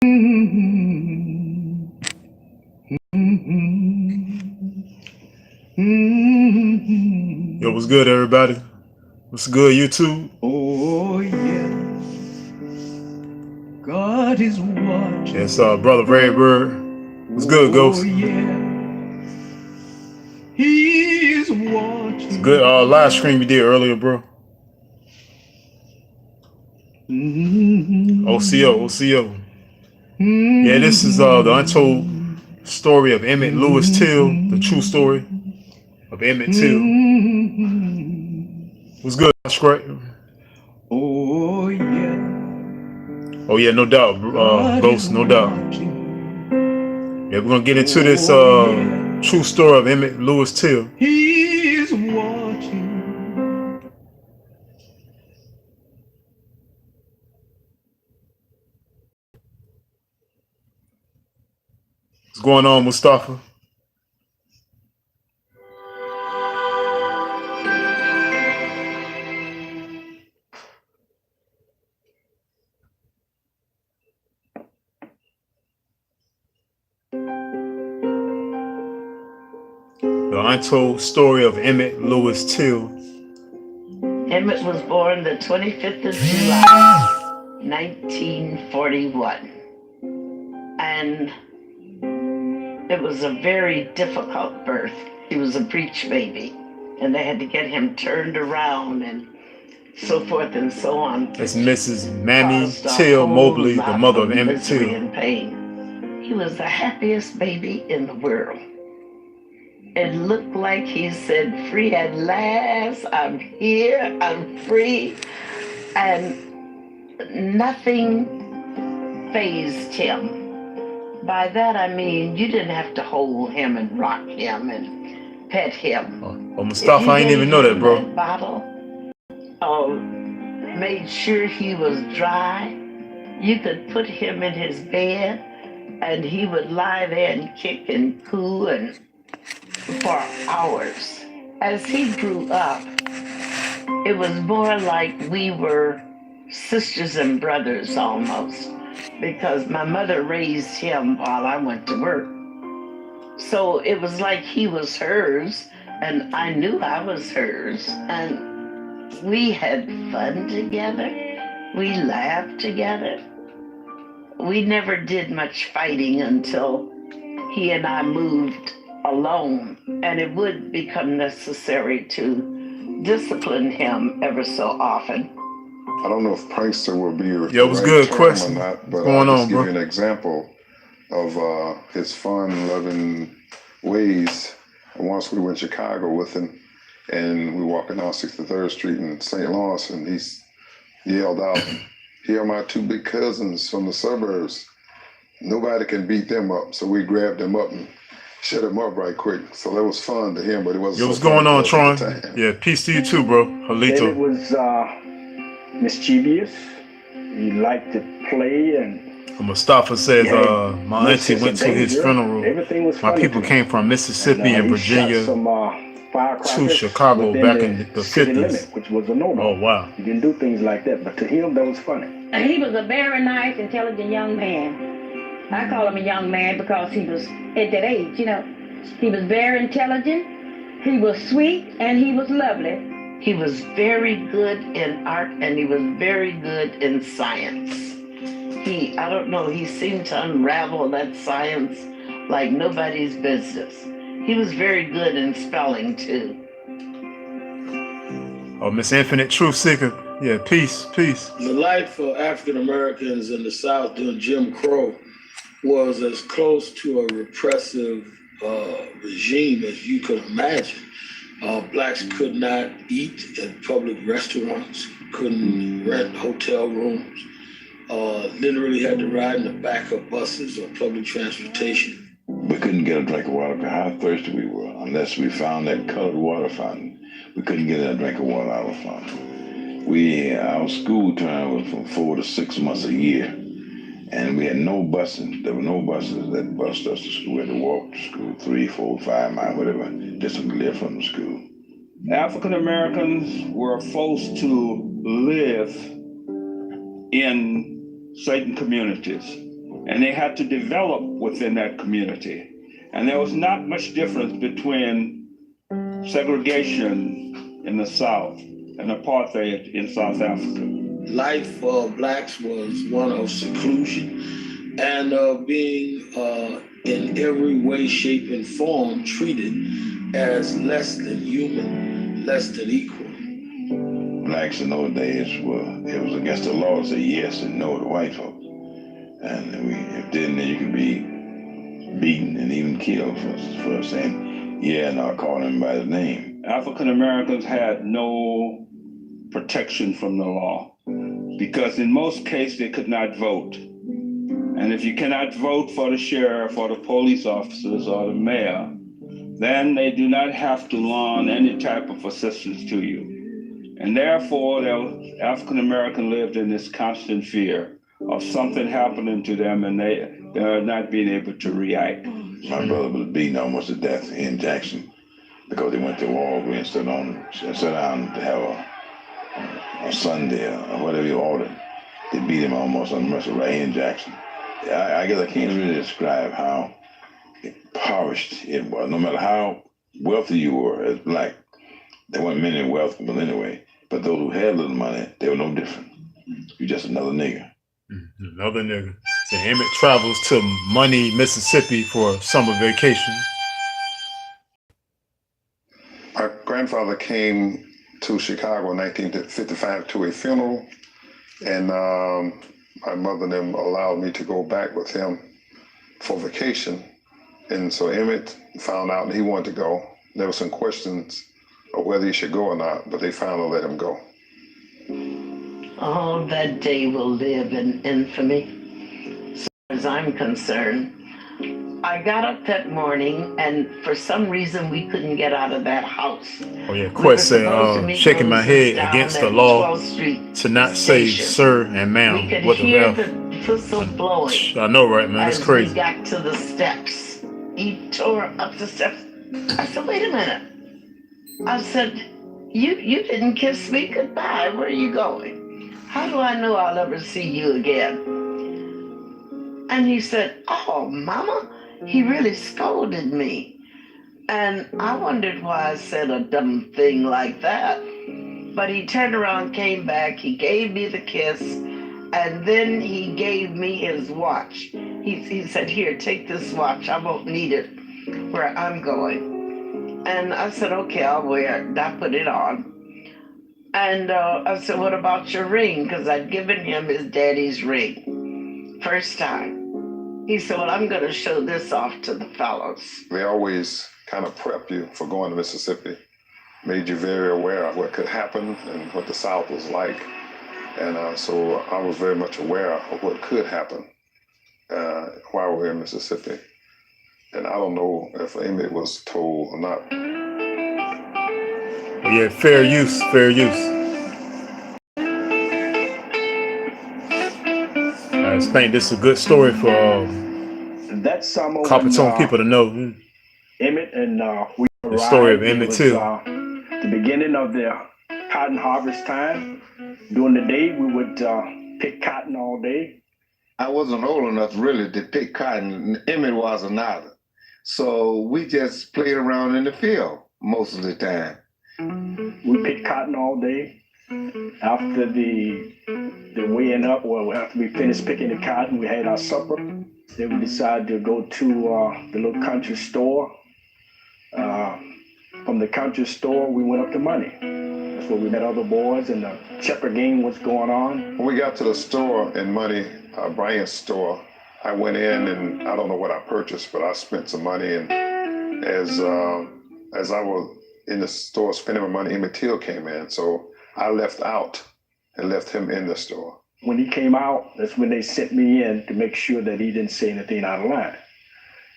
Yo, what's good, everybody? What's good, YouTube? Oh yeah, God is watching. It's Brother Redbird. What's good, Ghost? Oh yeah, He is watching. It's good live stream you did earlier, bro. OCO. Yeah, this is the untold story of Emmett Till, the true story of Emmett Till. What's good, Scrape? Oh yeah. Oh yeah, no doubt, Ghost, no doubt. Yeah, we're gonna get into this true story of Emmett Till. He is watching. What's going on, Mustafa? The untold story of Emmett Till. Emmett was born the 25th of July, 1941. And it was a very difficult birth. He was a breech baby, and they had to get him turned around and so forth and so on. That's Mrs. Mamie Till-Mobley, the mother of Emmett Till. And pain. He was the happiest baby in the world. It looked like he said, free at last, I'm here, I'm free. And nothing fazed him. By that I mean, you didn't have to hold him and rock him and pet him. Oh, Mustafa, I didn't even know that, bro. That bottle, made sure he was dry. You could put him in his bed and he would lie there and kick and coo and for hours. As he grew up, it was more like we were sisters and brothers almost, because my mother raised him while I went to work. So it was like he was hers, and I knew I was hers, and we had fun together. We laughed together. We never did much fighting until he and I moved alone, and it would become necessary to discipline him ever so often. I don't know if prankster will be the was right good term question. or not, but I'll just give you an example of his fun, loving ways. Once we were in Chicago with him, and we were walking down 63rd Street in St. Lawrence, and he yelled out, "Here are my two big cousins from the suburbs. Nobody can beat them up." So we grabbed them up and shut him up right quick. So that was fun to him, but it wasn't. Yo, what's going on, Tron? Yeah, peace to you too, bro. Halito. It was mischievous. He liked to play, and Mustafa says my auntie went to his funeral. Everything was My people came from Mississippi and Virginia to Chicago back in the 50s. Which was a normal. Oh, wow. You didn't do things like that, but to him, that was funny. And he was a very nice, intelligent young man. I call him a young man because he was at that age, you know. He was very intelligent, he was sweet, and he was lovely. He was very good in art, and he was very good in science. I don't know, he seemed to unravel that science like nobody's business. He was very good in spelling, too. Oh, Miss Infinite Truth Seeker. Yeah, peace. The life for African Americans in the South during Jim Crow was as close to a repressive regime as you could imagine. Blacks could not eat at public restaurants, couldn't rent hotel rooms, literally had to ride in the back of buses or public transportation. We couldn't get a drink of water because how thirsty we were. Unless we found that colored water fountain, we couldn't get a drink of water out of the fountain. Our school term was from 4 to 6 months a year. And we had no busing. There were no buses that bused us to school. We had to walk to school 3, 4, 5 miles, whatever distance we lived from the school. African Americans were forced to live in certain communities. and they had to develop within that community. And there was not much difference between segregation in the South and apartheid in South Africa. Life for blacks was one of seclusion and being in every way, shape, and form treated as less than human, less than equal. Blacks in those days it was against the law to say yes and no to white folks. And if didn't, then you could be beaten and even killed for saying yeah and not calling him by his name. African Americans had no protection from the law because in most cases they could not vote. And if you cannot vote for the sheriff or the police officers or the mayor, then they do not have to loan any type of assistance to you. And therefore, the African American lived in this constant fear of something happening to them and they're not being able to react. My brother was beaten almost to death in Jackson because they went to Walgreens and sat down to have a Sunday or whatever he ordered. They beat him almost unmercifully right in Jackson. I guess I can't really describe how impoverished it was. No matter how wealthy you were as black, there weren't many wealthy people anyway, but those who had little money, they were no different. You're just another nigger. Another nigga. So Emmett travels to Money, Mississippi for summer vacation. My grandfather came to Chicago in 1955 to a funeral, and my mother and them allowed me to go back with him for vacation. And so Emmett found out he wanted to go. There were some questions of whether he should go or not, but they finally let him go. Oh, that day will live in infamy. As far as I'm concerned, I got up that morning, and for some reason we couldn't get out of that house. Oh yeah, Quest said, shaking my head against the law to not say sir and ma'am. We could What the hear hell? the pistol blowing. I know, right, man? It's crazy. We got to the steps. He tore up the steps. I said, wait a minute. I said, you didn't kiss me goodbye. Where are you going? How do I know I'll ever see you again? And he said, oh, Mama, he really scolded me. And I wondered why I said a dumb thing like that. But he turned around, came back, he gave me the kiss, and then he gave me his watch. He said, here, take this watch. I won't need it where I'm going. And I said, okay, I'll wear it. And I put it on. And I said, what about your ring? Because I'd given him his daddy's ring. First time. He said, well, I'm going to show this off to the fellows. They always kind of prep you for going to Mississippi, made you very aware of what could happen and what the South was like. And so I was very much aware of what could happen while we were in Mississippi. And I don't know if Emmett was told or not. Yeah, fair use, fair use. I just think this is a good story for That summer, Coppertone people to know. Emmett and we arrived. The story of Emmett Till. The beginning of the cotton harvest time. During the day, we would pick cotton all day. I wasn't old enough really to pick cotton. Emmett wasn't either. So we just played around in the field most of the time. We picked cotton all day. After the weighing up, well, after we finished picking the cotton, we had our supper. Then we decided to go to the little country store. From the country store, we went up to Money. That's where we met other boys, and the checker game was going on. When we got to the store in Money, Brian's store, I went in and I don't know what I purchased, but I spent some money. And as I was in the store spending my money, Mamie Till came in. So I left out and left him in the store. When he came out, that's when they sent me in to make sure that he didn't say anything out of line.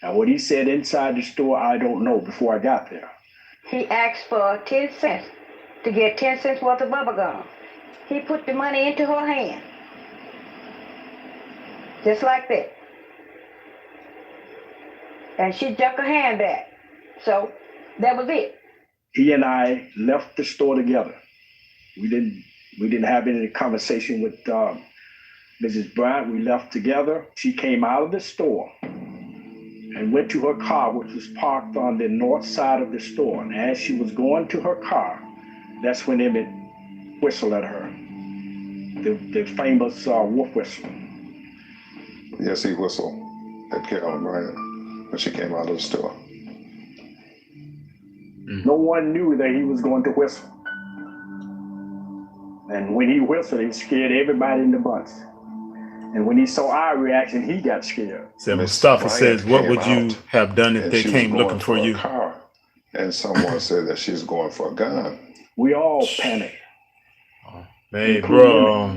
Now, what he said inside the store, I don't know before I got there. He asked for 10 cents to get 10 cents worth of bubble gum. He put the money into her hand. Just like that. And she took her hand back. So that was it. He and I left the store together. We didn't have any conversation with Mrs. Bryant, we left together. She came out of the store and went to her car, which was parked on the north side of the store. And as she was going to her car, that's when Emmett whistled at her, the famous wolf whistle. Yes, he whistled at Carolyn Bryant when she came out of the store. No one knew that he was going to whistle. And when he whistled, he scared everybody in the bus. And when he saw our reaction, he got scared. So Mustafa says, what would you have done if they came looking for you? Car, and someone said that she's going for a gun. We all panicked. Man, bro,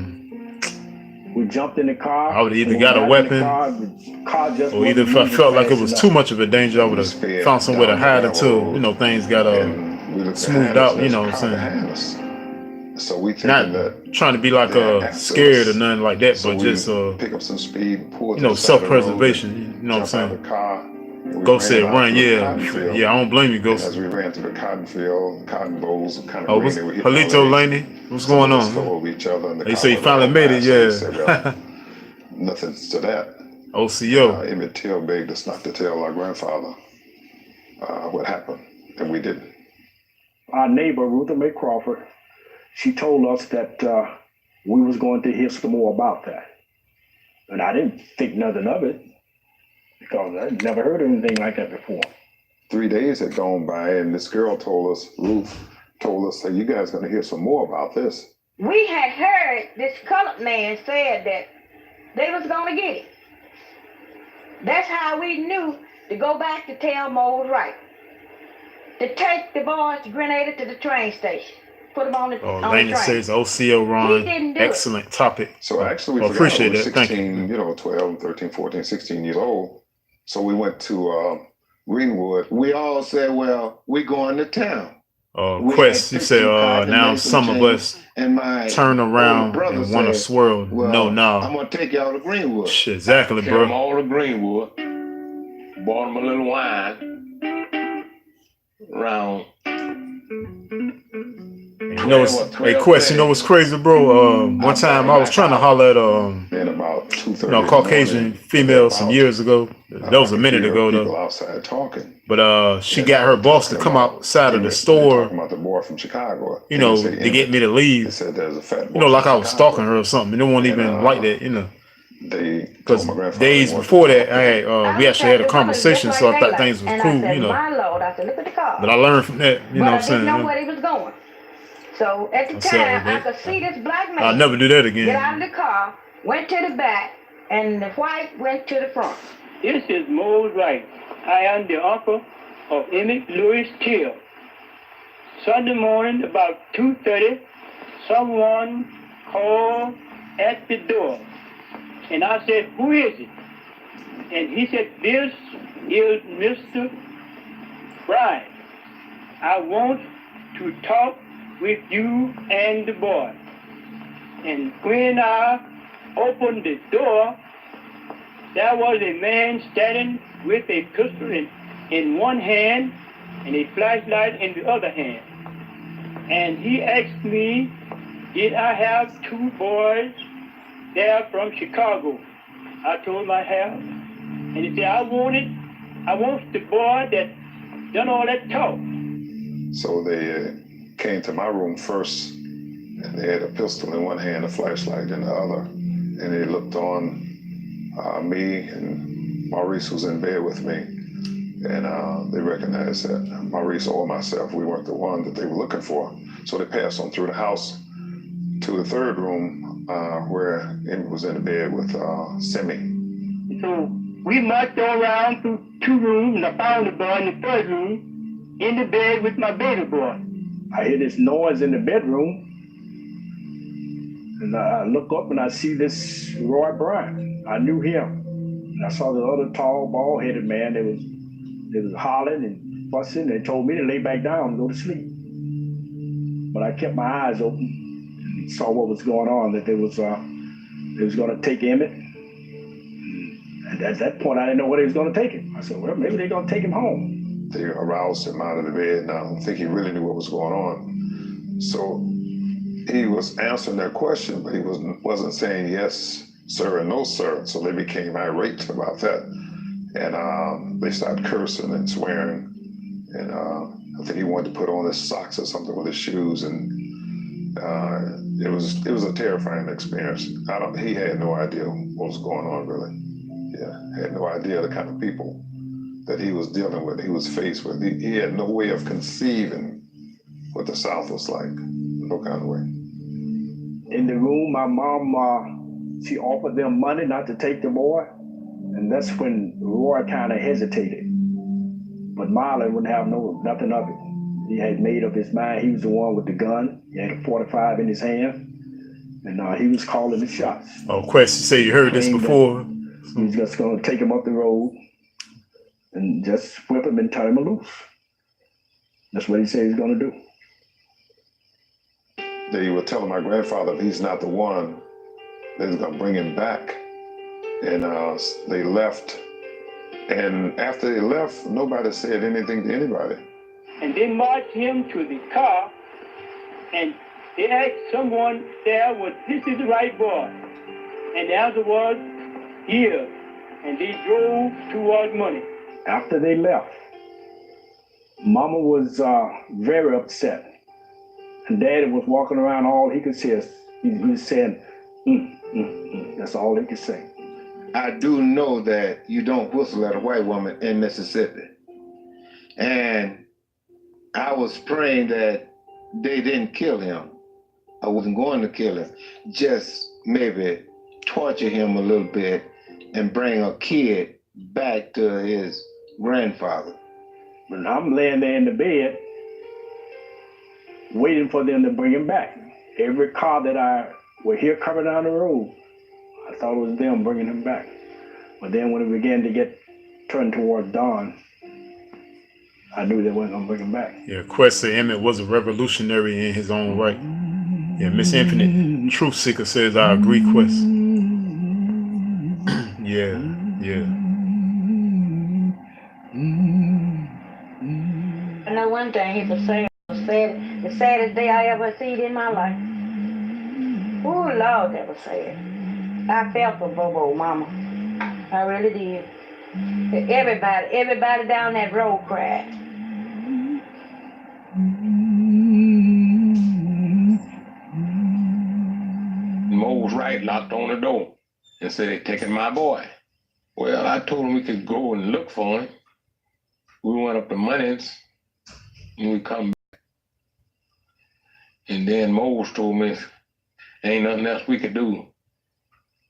we jumped in the car. I would have either got a weapon, or either if I felt like it was too much of a danger, I would have found somewhere to hide until, you know, things got smoothed out, you know what I'm saying? So we not that trying to be like scared or nothing like that, but just pick up some speed, pull you know, self-preservation. You know what I'm saying? Ghost said, "Run, yeah, I don't blame you, Ghost." As we ran through the cotton field, cotton bowls, kind of. Oh, what's Halito Laney? What's going on? Over each other and they say you finally made it, yeah. Nothing to that. OCO. Emmett Till begged us not to tell our grandfather what happened, and we didn't. Our neighbor, Ruther May Crawford, she told us that we was going to hear some more about that. And I didn't think nothing of it because I'd never heard anything like that before. 3 days had gone by and this girl told us, Ruth told us, that you guys are going to hear some more about this. We had heard this colored man said that they was going to get it. That's how we knew to go back to tell Mo was right. To take the boys to Grenada to the train station. Put them on the Laney says OCO Ron, excellent topic. So actually we appreciate we were that. 16, you know, 12, 13, 14, 16 years old. So we went to Greenwood. We all said, well, we going to town. Quest, you said now some of us turn around and want to swirl. Well, no. I'm going to take y'all to Greenwood. Shit, exactly, bro. Take them all to Greenwood. Bought them a little wine. Around. You know, hey, Quest, you know what's crazy, bro? One time I was trying to holler at Caucasian female some years ago. That was a minute ago, though. Outside talking. But she got her boss to come outside of the store. Talking about the boy from Chicago. You know, to get me to leave. They said there's a fat boy. You know, like I was stalking her or something. They won't even like that, you know. Because days before that, we actually had a conversation, so I thought things was cool, you know. But I learned from that, you know what I'm saying? I didn't know where he was going. So at the time, I could see this black man. I'll never do that again. Get out of the car, went to the back, and the white went to the front. This is Mo Wright. I am the uncle of Emmett Louis Till. Sunday morning, about 2:30, someone called at the door. And I said, who is it? And he said, this is Mr. Bryant. I want to talk with you and the boy. And when I opened the door, there was a man standing with a pistol in one hand and a flashlight in the other hand. And he asked me, did I have two boys there from Chicago? I told him I have. And he said, I want the boy that done all that talk. So they came to my room first, and they had a pistol in one hand, a flashlight in the other, and they looked on me, and Maurice was in bed with me, and they recognized that Maurice or myself, we weren't the one that they were looking for. So they passed on through the house to the third room where Emmett was in the bed with Simi. So we marched all around through two rooms, and I found the boy in the third room in the bed with my baby boy. I hear this noise in the bedroom, and I look up and I see this Roy Bryant. I knew him. And I saw the other tall, bald-headed man. They was hollering and fussing. They told me to lay back down and go to sleep. But I kept my eyes open and saw what was going on, that they was going to take Emmett. And at that point, I didn't know where they was going to take him. I said, well, maybe they're going to take him home. They aroused him out of the bed, and I don't think he really knew what was going on. So he was answering their question, but he wasn't saying yes sir and no sir. So they became irate about that. And they started cursing and swearing. And I think he wanted to put on his socks or something with his shoes. And it was a terrifying experience. He had no idea what was going on, really. Yeah, had no idea the kind of people that he was dealing with, he was faced with. He had no way of conceiving what the South was like, no kind of way. In the room, my mom, she offered them money not to take the boy. And that's when Roy kind of hesitated. But Marlon wouldn't have nothing of it. He had made up his mind. He was the one with the gun. He had a 45 in his hand. And he was calling the shots. Oh, Quest, you say you heard this before? He was just going to take him up the road and just whip him and turn him loose. That's what he said he's going to do. They were telling my grandfather if he's not the one, they was going to bring him back. And they left. And after they left, nobody said anything to anybody. And they marched him to the car, and they asked someone there, "Was this is the right boy?" And the answer was, "Here." And they drove toward money. After they left, Mama was very upset. And Daddy was walking around, all he could say is, he was saying, That's all he could say. I do know that you don't whistle at a white woman in Mississippi. And I was praying that they didn't kill him. I wasn't going to kill him. Just maybe torture him a little bit and bring a kid back to his grandfather. But I'm laying there in the bed, waiting for them to bring him back. Every car that I would hear coming down the road, I thought it was them bringing him back. But then when it began to get turned towards dawn, I knew they weren't going to bring him back. Yeah, Quest said Emmett was a revolutionary in his own right. Yeah, Miss Infinite Truth Seeker says, I agree, Quest. Yeah. I know one thing he was saying, the saddest day I ever seen in my life. Oh, Lord, that was sad. I felt for Bobo, Mama. I really did. Everybody down that road cried. Mo's right locked on the door and said they're taking my boy. Well, I told him we could go and look for him. We went up to Money's and we come back. And then Mose told me, ain't nothing else we could do.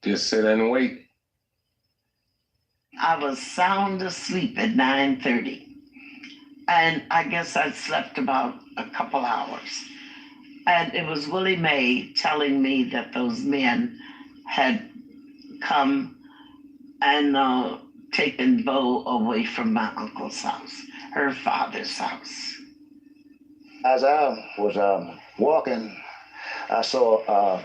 Just sit and wait. I was sound asleep at 9:30. And I guess I slept about a couple hours. And it was Willie Mae telling me that those men had come and taken Bo away from my uncle's house, her father's house. As I was walking, I saw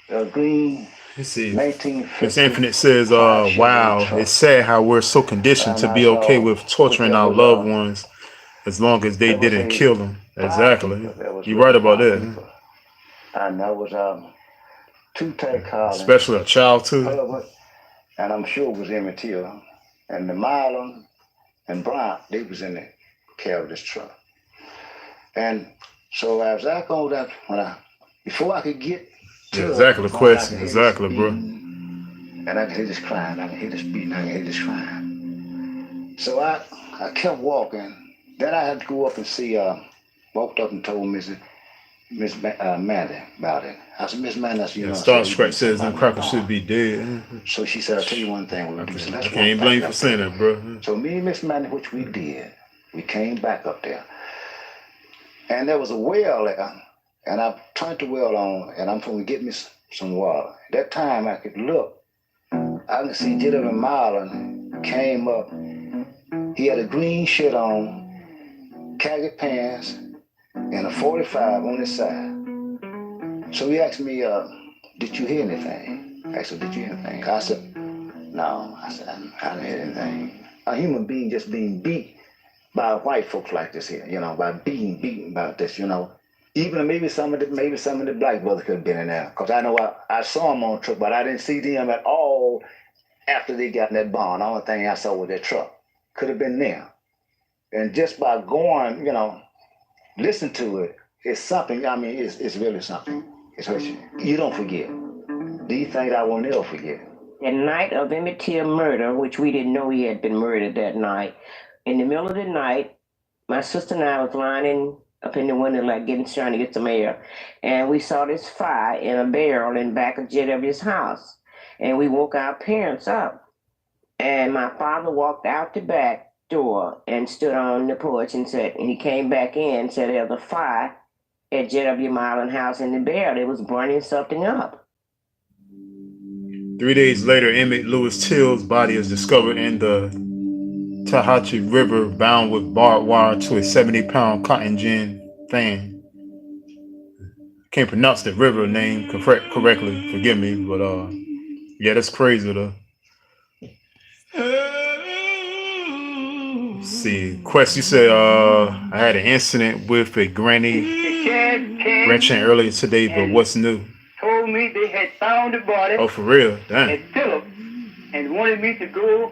a green 1950. Miss Infinite says, wow, it's sad how we're so conditioned to be okay with torturing our loved ones as long as they didn't kill them. Exactly. You're right about that. And there was two Ted Collins. Especially a child too. Herbert, and I'm sure it was Emmett Till. And the Marlon and Bryant, they was in the cab of this truck. And so as I go that, before I could get to exactly, question. Exactly, bro. And I could hear this crying, I could hear this beating, I could hear this crying. So I kept walking. Then I had to go up and see, walked up and told Miss Mandy about it. I said, Miss Mandy, I said, you know. Star Scratch says them crackers should be dead. So she said, I'll tell you one thing we'll do. So I can't blame you for saying that, bro. So me and Miss Mandy, which we did, we came back up there. And there was a well there, and I turned the well on, and I'm going to get me some water. At that time, I could look. I could see Gentleman Marlon came up. He had a green shirt on, khaki pants, and a 45 on his side. So he asked me, did you hear anything? I said, did you hear anything? I said, no. I said, I didn't hear anything. A human being just being beat by white folks like this here, you know, by being beaten about this, you know. Even maybe some of the black brothers could have been in there. Because I know I saw them on the truck, but I didn't see them at all after they got in that barn. The only thing I saw was their truck. Could have been there. And just by going, listen to it, it's something. I mean, it's really something. It's hurt you. You don't forget. These things I will never forget. The night of Emmett Till murder, which we didn't know he had been murdered that night, in the middle of the night, my sister and I was lying up in the window, trying to get some air, and we saw this fire in a barrel in back of JW's house, and we woke our parents up, and my father walked out the back door and stood on the porch and he came back in and said there's a fire at JW Marlin house in the barrel. It was burning something up. 3 days later, Emmett Lewis Till's body is discovered in the Tallahatchie River, bound with barbed wire to a 70-pound cotton gin fan. Can't pronounce the river name correctly, forgive me, but yeah, that's crazy though. Let's see, Quest, you said I had an incident with a grandchild earlier today, but what's new? Told me they had found the body. Oh, for real? Damn. At Philip, and wanted me to go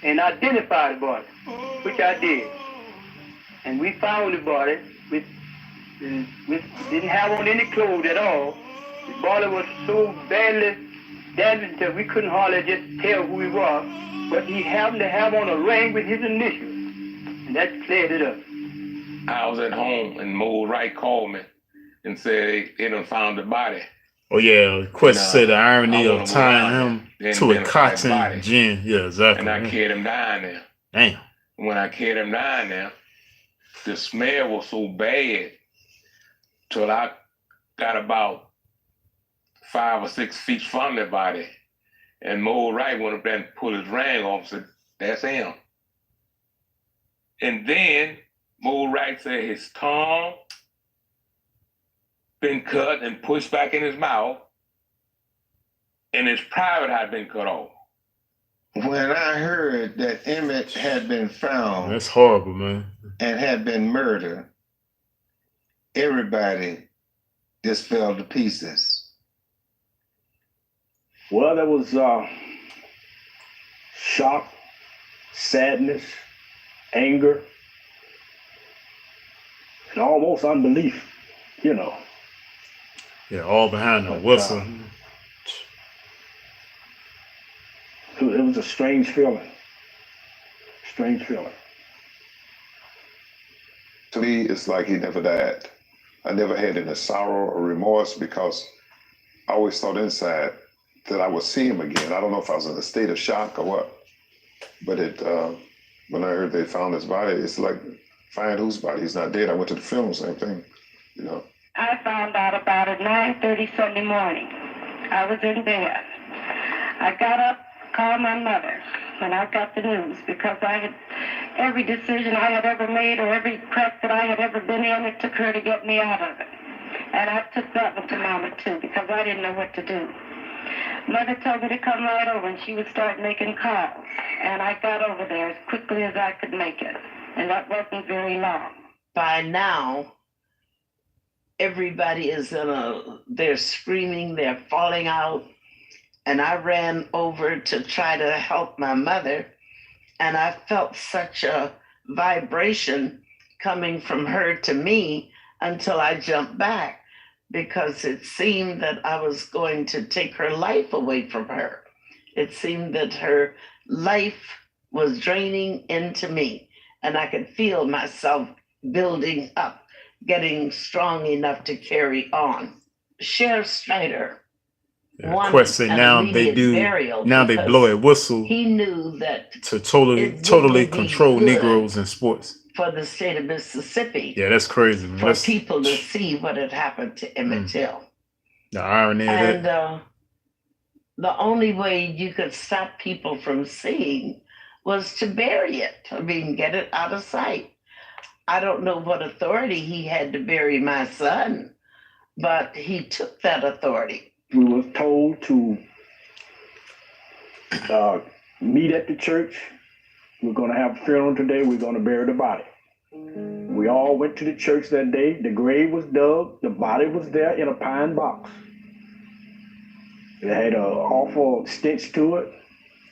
and identify the body, which I did. And we found the body with didn't have on any clothes at all. The body was so badly damaged that we couldn't hardly just tell who he was. But he happened to have on a ring with his initials, and that cleared it up. I was at home and Mo Wright called me and said they done found the body. Oh yeah, Quest said the irony of tying him to a cotton gin. Yeah, exactly. And I carried him down there. Damn. When I carried him down there, the smell was so bad till I got about 5 or 6 feet from the body. And Mo Wright went up there and pulled his ring off and said, that's him. And then Mo Wright said his tongue been cut and pushed back in his mouth, and his private had been cut off. When I heard that Emmett had been found, that's horrible, man, and had been murdered, everybody just fell to pieces. Well, there was shock, sadness, anger, and almost unbelief, Yeah, all behind the whistle. It was a strange feeling. Strange feeling. To me, it's like he never died. I never had any sorrow or remorse because I always thought inside that I would see him again. I don't know if I was in a state of shock or what, but when I heard they found his body, it's like, find whose body? He's not dead. I went to the funeral, same thing, I found out about it 9:30 Sunday morning. I was in bed. I got up, called my mother, and I got the news because every decision I had ever made or every crack that I had ever been in, it took her to get me out of it. And I took that one to Mama too because I didn't know what to do. Mother told me to come right over and she would start making calls. And I got over there as quickly as I could make it. And that wasn't very long. By now, everybody is they're screaming, they're falling out. And I ran over to try to help my mother. And I felt such a vibration coming from her to me until I jumped back because it seemed that I was going to take her life away from her. It seemed that her life was draining into me and I could feel myself building up, getting strong enough to carry on. Sheriff Snyder Quest say now they blow a whistle. He knew that to totally control Negroes in sports for the state of Mississippi. Yeah, that's crazy, man. For people to see what had happened to Emmett Till. The irony of that. The only way you could stop people from seeing was to bury it. I mean, get it out of sight. I don't know what authority he had to bury my son, but he took that authority. We were told to meet at the church. We're going to have a funeral today. We're going to bury the body. We We all went to the church that day. The grave was dug. The body was there in a pine box. It had an awful stench to it.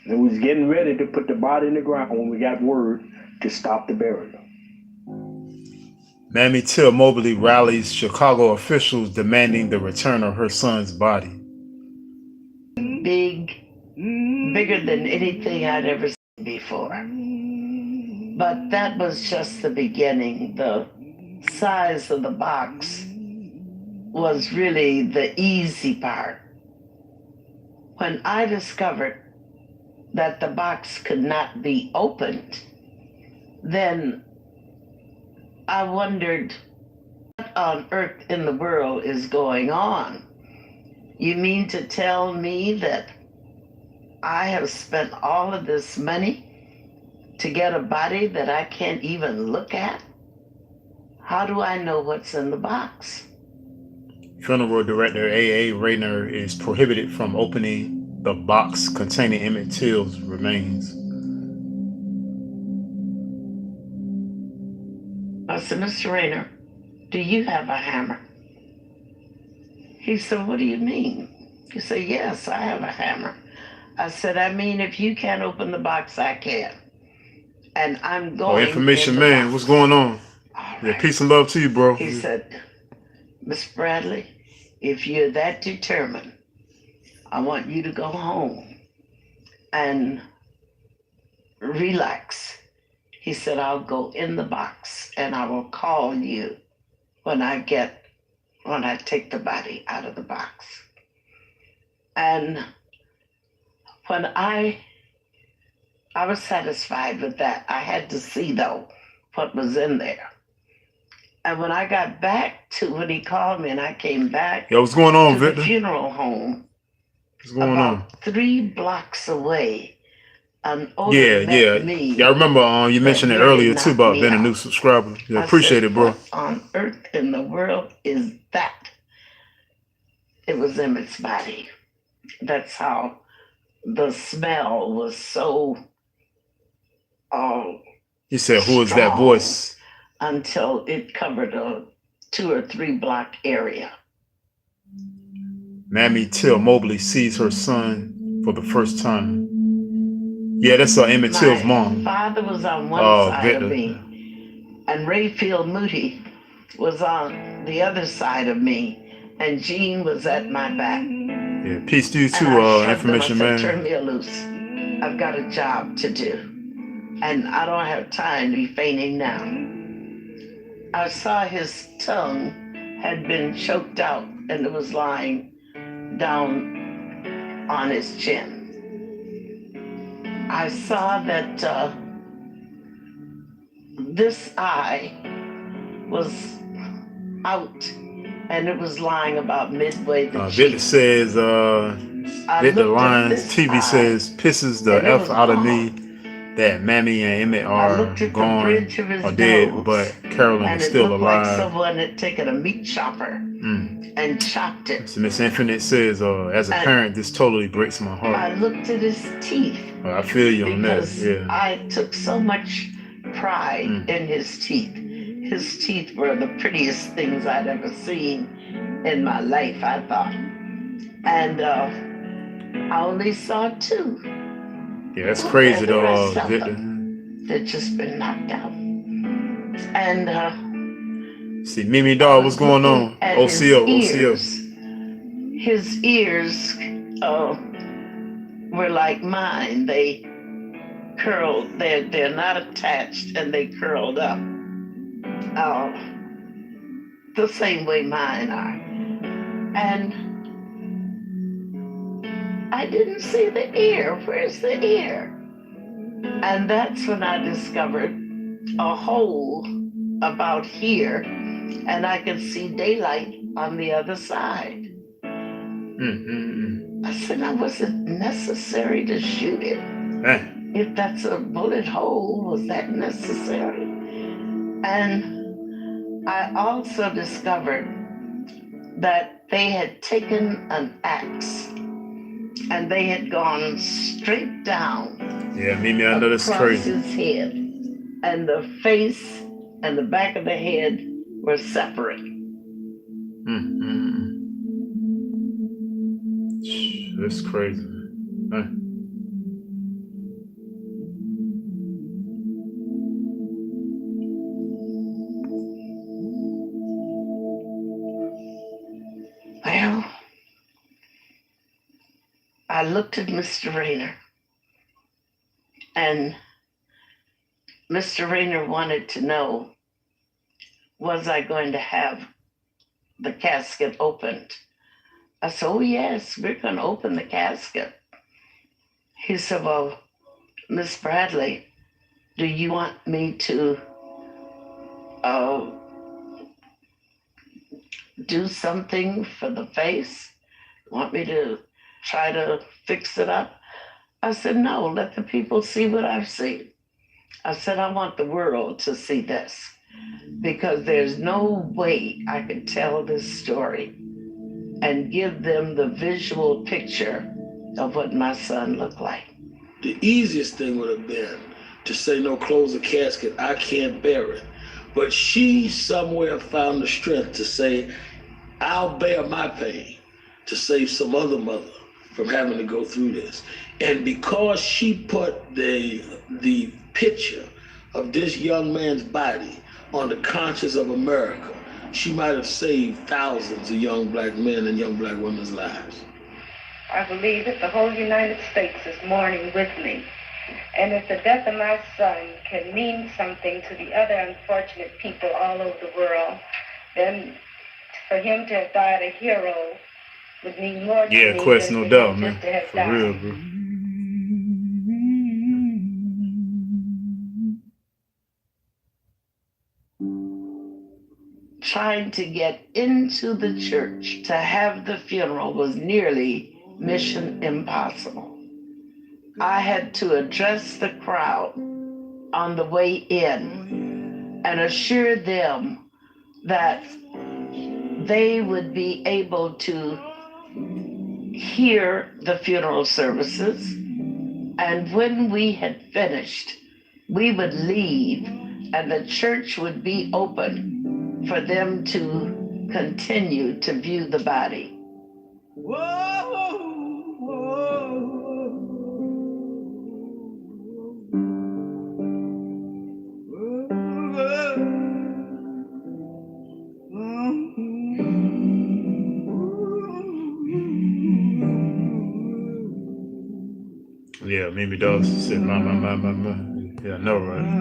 And we was getting ready to put the body in the ground when we got word to stop the burial. Mamie Till-Mobley rallies Chicago officials demanding the return of her son's body. Bigger than anything I'd ever seen before. But that was just the beginning. The size of the box was really the easy part. When I discovered that the box could not be opened, then I wondered, what on earth in the world is going on? You mean to tell me that I have spent all of this money to get a body that I can't even look at? How do I know what's in the box? Funeral director A.A. Rayner is prohibited from opening the box containing Emmett Till's remains. I said, Mr. Rayner, do you have a hammer? He said, what do you mean? He said, yes, I have a hammer. I said, I mean, if you can't open the box, I can. And I'm going. Oh, information man, what's going on? Right. Yeah, peace and love to you, bro. He said, Miss Bradley, if you're that determined, I want you to go home and relax. He said, I'll go in the box and I will call you when I take the body out of the box. And when I was satisfied with that. I had to see, though, what was in there. And when I got back to when he called me and I came back what's going on, to Victor? the funeral home, what's going about on? 3 blocks away, an older met me. Yeah, I remember you mentioned it earlier, too, about being a new subscriber. Yeah, appreciate it, bro. What on earth in the world is that? It was Emmett's body. That's how the smell was so he said, who is that voice? Until it covered a 2 or 3 block area. Mamie Till-Mobley sees her son for the first time. Yeah, that's Emmett Till's mom. My father was on one side of me, and Rayfield Moody was on the other side of me, and Jean was at my back. Yeah, peace to you too, information man. Turn me loose. I've got a job to do. And I don't have time to be fainting now. I saw his tongue had been choked out and it was lying down on his chin. I saw that this eye was out and it was lying about midway the cheek. Victor says, Victor Lyons TV says, pisses the F out of me that Mamie and Emmett are gone or dead, but Carolyn is still alive. Like someone had taken a meat chopper and chopped it. So Miss Infinite says, as a parent, this totally breaks my heart. I looked at his teeth. I feel you on that. Yeah. I took so much pride in his teeth. His teeth were the prettiest things I'd ever seen in my life, I thought. And I only saw 2. Yeah, that's crazy though, Victor. They've just been knocked out. And see, Mimi Dog, what's going on? OCO. His ears were like mine. They curled. They're not attached, and they curled up. The same way mine are. And I didn't see the ear. Where's the ear? And that's when I discovered a hole about here, and I could see daylight on the other side. I said, now, was it necessary to shoot it? If that's a bullet hole, was that necessary? And I also discovered that they had taken an axe and they had gone straight down. Yeah, Mimi, I know that's crazy. His head, and the face and the back of the head were separate. That's crazy. Huh? Well, I looked at Mr. Rayner, and Mr. Rayner wanted to know, was I going to have the casket opened? I said, oh yes, we're going to open the casket. He said, well, Miss Bradley, do you want me to do something for the face? Want me to try to fix it up? I said, no, let the people see what I've seen. I said, I want the world to see this, because there's no way I could tell this story and give them the visual picture of what my son looked like. The easiest thing would have been to say, no, close the casket, I can't bear it. But she somewhere found the strength to say, I'll bear my pain to save some other mother from having to go through this. And because she put the picture of this young man's body on the conscience of America, she might have saved thousands of young black men and young black women's lives. I believe that the whole United States is mourning with me. And if the death of my son can mean something to the other unfortunate people all over the world, then for him to have died a hero would mean more to me Yeah, Quest, than no for doubt, him man. just to have For died. real, bro. Trying to get into the church to have the funeral was nearly mission impossible. I had to address the crowd on the way in and assure them that they would be able to hear the funeral services, and when we had finished, we would leave and the church would be open for them to continue to view the body. Yeah, Mamie does. Said, my. Yeah, I know, right?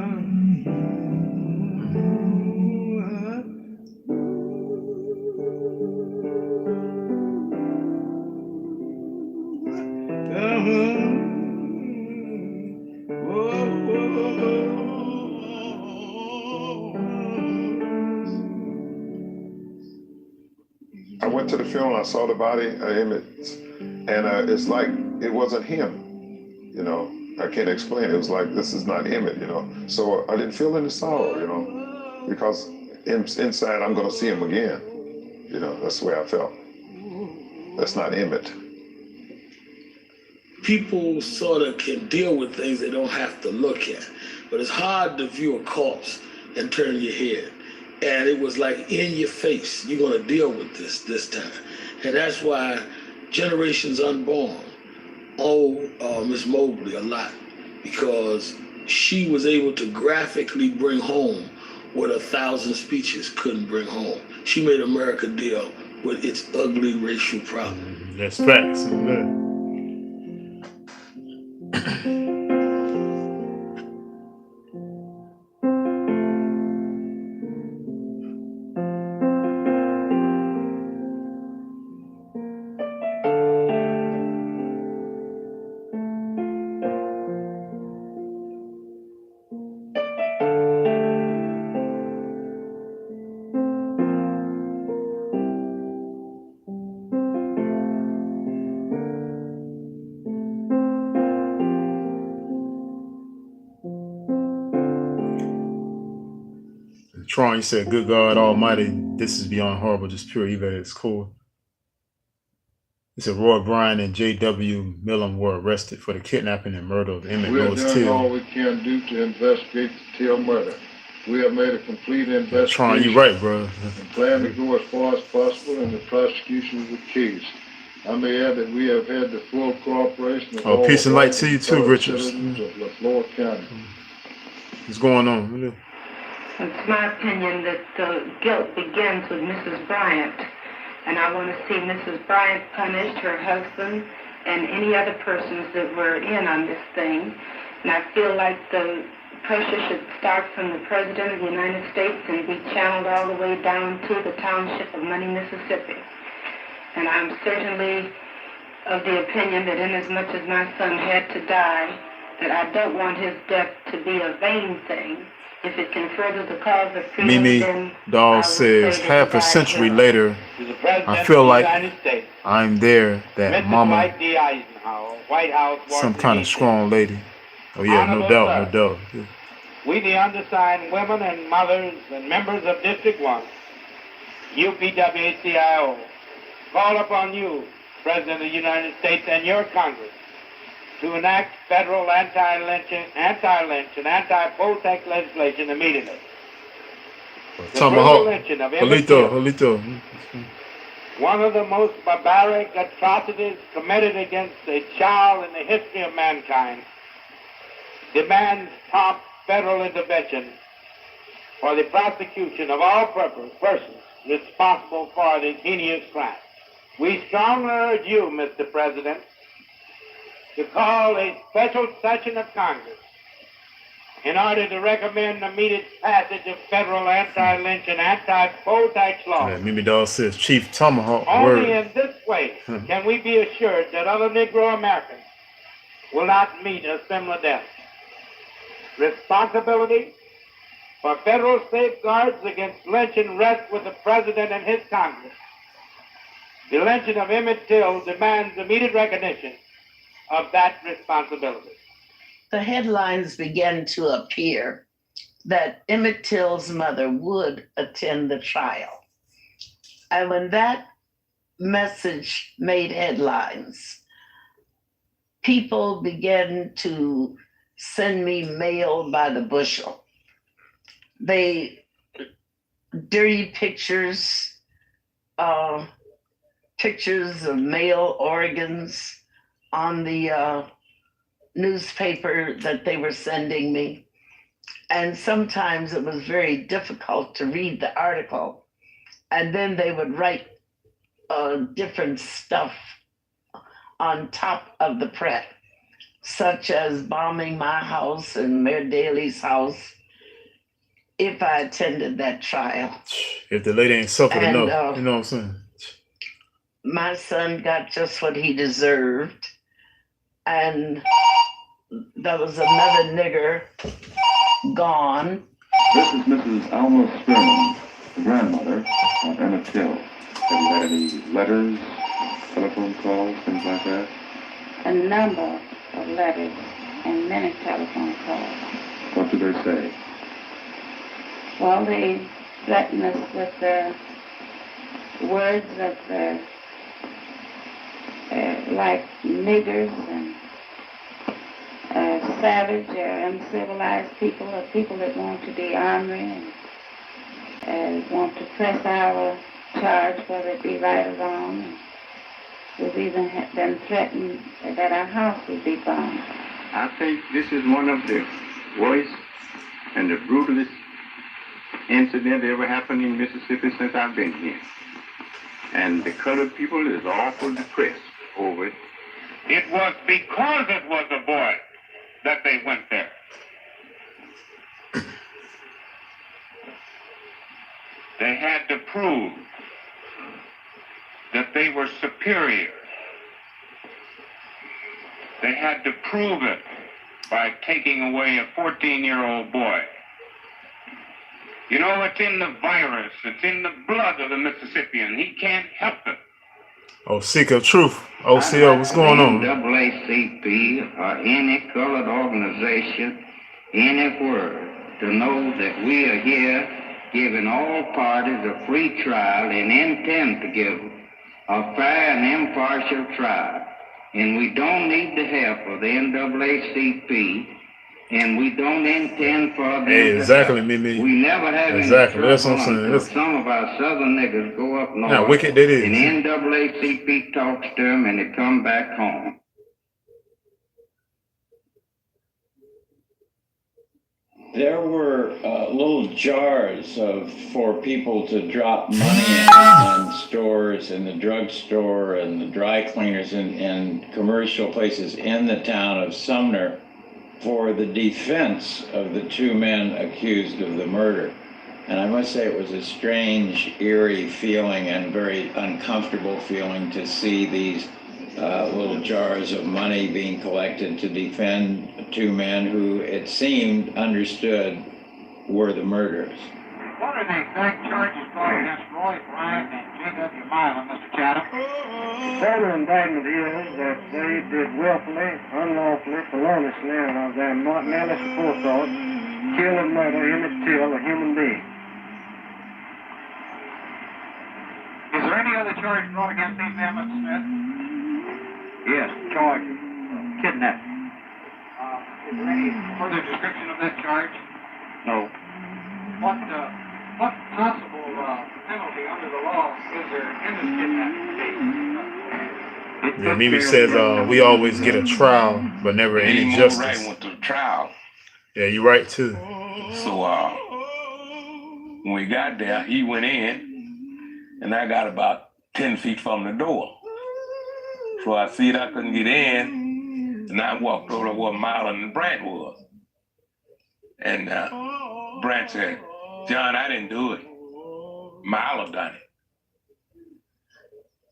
I went to the funeral, I saw the body of Emmett, and it's like it wasn't him, you know. I can't explain it. It was like, this is not Emmett, you know. So I didn't feel any sorrow, you know, because inside I'm going to see him again, you know. That's the way I felt. That's not Emmett. People sort of can deal with things they don't have to look at, but it's hard to view a corpse and turn your head. And it was like in your face, you're gonna deal with this time. And that's why generations unborn owe Miss Mobley a lot, because she was able to graphically bring home what 1,000 speeches couldn't bring home. She made America deal with its ugly racial problem. That's facts. Tron, you said, good God Almighty, this is beyond horrible, just pure evil at its core. He said, Roy Bryan and J.W. Millam were arrested for the kidnapping and murder of Emmett We're doing Till. all we can do to investigate the Till murder. We have made a complete investigation. Trying, you right, bro. And plan to go as far as possible in the prosecution of the case. I may add that we have had the full cooperation of all peace and light to you too, Richards. citizens of LaFleur County. What's going on? It's my opinion that the guilt begins with Mrs. Bryant, and I want to see Mrs. Bryant punished, her husband, and any other persons that were in on this thing. And I feel like the pressure should start from the President of the United States and be channeled all the way down to the township of Money, Mississippi. And I'm certainly of the opinion that inasmuch as my son had to die, that I don't want his death to be a vain thing. If it can further the cause of freedom, Mimi Doll says, half a century later, I feel like I'm there, that mama, some kind of strong lady. Oh yeah, no doubt, no doubt. Yeah. We, the undersigned women and mothers and members of District 1, UPWACIO, call upon you, President of the United States, and your Congress to enact federal anti-lynch and anti-poll-tax legislation immediately. Tomahawk, lynching of Emmett Till, one of the most barbaric atrocities committed against a child in the history of mankind, demands prompt federal intervention for the prosecution of all persons responsible for this heinous crime. We strongly urge you, Mr. President, to call a special session of Congress in order to recommend immediate passage of federal anti-lynch and anti-poll tax laws. Yeah, Mimi Doll says, Chief Tomahawk. Only in this way can we be assured that other Negro Americans will not meet a similar death. Responsibility for federal safeguards against lynching rests with the President and his Congress. The lynching of Emmett Till demands immediate recognition of that responsibility. The headlines began to appear that Emmett Till's mother would attend the trial. And when that message made headlines, people began to send me mail by the bushel. Dirty pictures, pictures of male organs on the newspaper that they were sending me. And sometimes it was very difficult to read the article. And then they would write different stuff on top of the press, such as bombing my house and Mayor Daley's house if I attended that trial. If the lady ain't suffered enough, you know what I'm saying? My son got just what he deserved. And there was another nigger gone. This is Mrs. Alma Spearman, the grandmother of Emmett Till. Have you had any letters, telephone calls, things like that? A number of letters and many telephone calls. What do they say? Well, they threaten us with their words of like niggers and savage or uncivilized people, or people that want to be ornery and want to press our charge, whether it be right or wrong. We've even been threatened that our house would be bombed. I think this is one of the worst and the brutalest incident ever happened in Mississippi since I've been here. And the colored people is awful depressed over it. It was because it was a boy that they went there. They had to prove that they were superior. They had to prove it by taking away a 14-year-old boy. You know, it's in the virus, it's in the blood of the Mississippian. He can't help it. Oh, Seek of Truth. OCO, what's going on? NAACP or any colored organization anywhere to know that we are here giving all parties a free trial and intend to give a fair and impartial trial. And we don't need the help of the NAACP and we don't intend for them Hey, to exactly, help. Mimi. We never have Exactly. any That's what I'm trouble saying. until That's some of our southern niggas go up north how wicked that and is. NAACP talks to them and they come back home. There were little jars for people to drop money in stores, in the drugstore, and the dry cleaners, and commercial places in the town of Sumner for the defense of the two men accused of the murder. And I must say it was a strange, eerie feeling and very uncomfortable feeling to see these little jars of money being collected to defend two men who it seemed understood were the murderers. What are the exact charges brought against Roy Bryant and J.W. Milam, Mr. Chatham? The federal indictment is that they did willfully, unlawfully, feloniously, and of their malice aforethought, kill and murder Emmett Till, a human being. Is there any other charge brought against these men, Mr. Smith? Yes, charge of kidnapping. Is there any further description of that charge? No. What possible penalty under the law is there in this kidnapping case? Yeah, Mimi says we always get a trial, but never any justice. Right went to trial. Yeah, you're right too. So when we got there, he went in, and I got about 10 feet from the door. So I see I couldn't get in, and I walked over to where Milam and Brant was. And Brant said, "John, I didn't do it. Milam done it."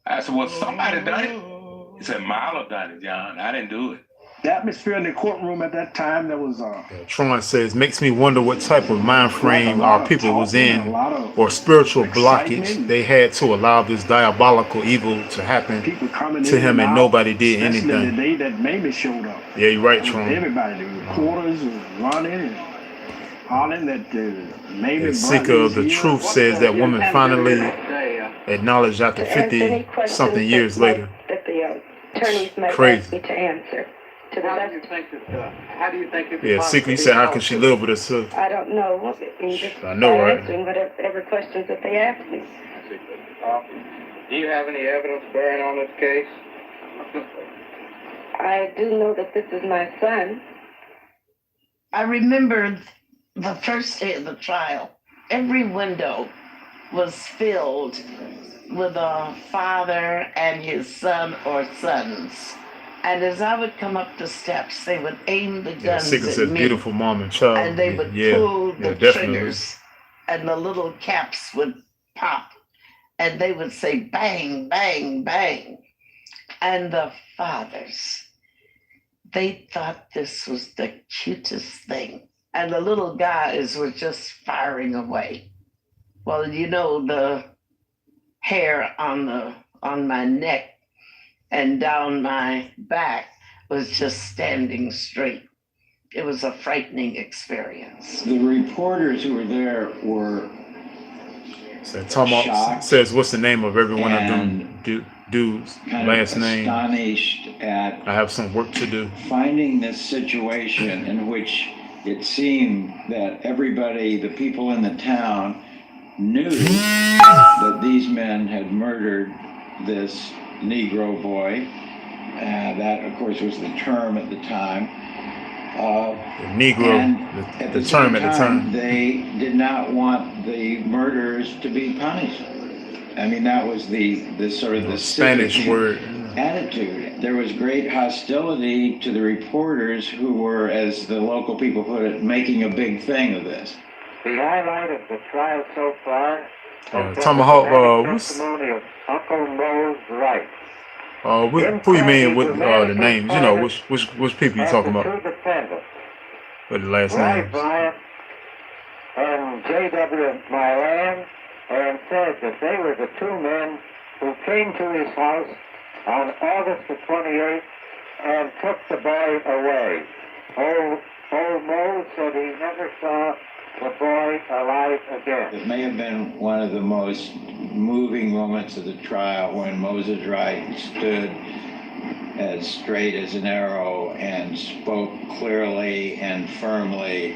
I said, "Well, somebody done it." He said, "Milam done it, John. I didn't do it." The atmosphere in the courtroom at that time, there was Tron says, makes me wonder what type of mind frame our people was in, or spiritual blockage they had to allow this diabolical evil to happen to him, and nobody did anything. The day that Mamie showed up. Yeah, you're right, Tron. Everybody, the reporters was running and hollering that Mamie. The seeker of the truth says that woman finally acknowledged after 50-something years later. That the attorneys might Crazy. ask me to answer. How do you think it Yeah, Secret, you said, how can she live with herself? I don't know. I know, right? Answering whatever questions that they ask me. Do you have any evidence bearing on this case? I do know that this is my son. I remember the first day of the trial. Every window was filled with a father and his son or sons. And as I would come up the steps, they would aim the guns Secret at said me. beautiful mom and child. And they would pull the triggers, and the little caps would pop, and they would say bang, bang, bang. And the fathers, they thought this was the cutest thing. And the little guys were just firing away. Well, you know, the hair on my neck and down my back was just standing straight. It was a frightening experience. The reporters who were there were Tom says, what's the name of every one of them dudes' last name? Astonished at I have some work to do. Finding this situation in which it seemed that everybody, the people in the town, knew that these men had murdered this Negro boy. That, of course, was the term at the time. Negro, the term at the time. They did not want the murderers to be punished. I mean, that was the sort of the Spanish word attitude. There was great hostility to the reporters who were, as the local people put it, making a big thing of this. The highlight of the trial so far Tomahawk, testimony of Uncle Mose Wright. who you mean with the names? You know, which people you talking about? Two defendants, What the last Roy names? Bryant and J.W. Milam, and says that they were the two men who came to his house on August the 28th and took the boy away. Old Mose said he never saw the boy alive again. It may have been one of the most moving moments of the trial when Moses Wright stood as straight as an arrow and spoke clearly and firmly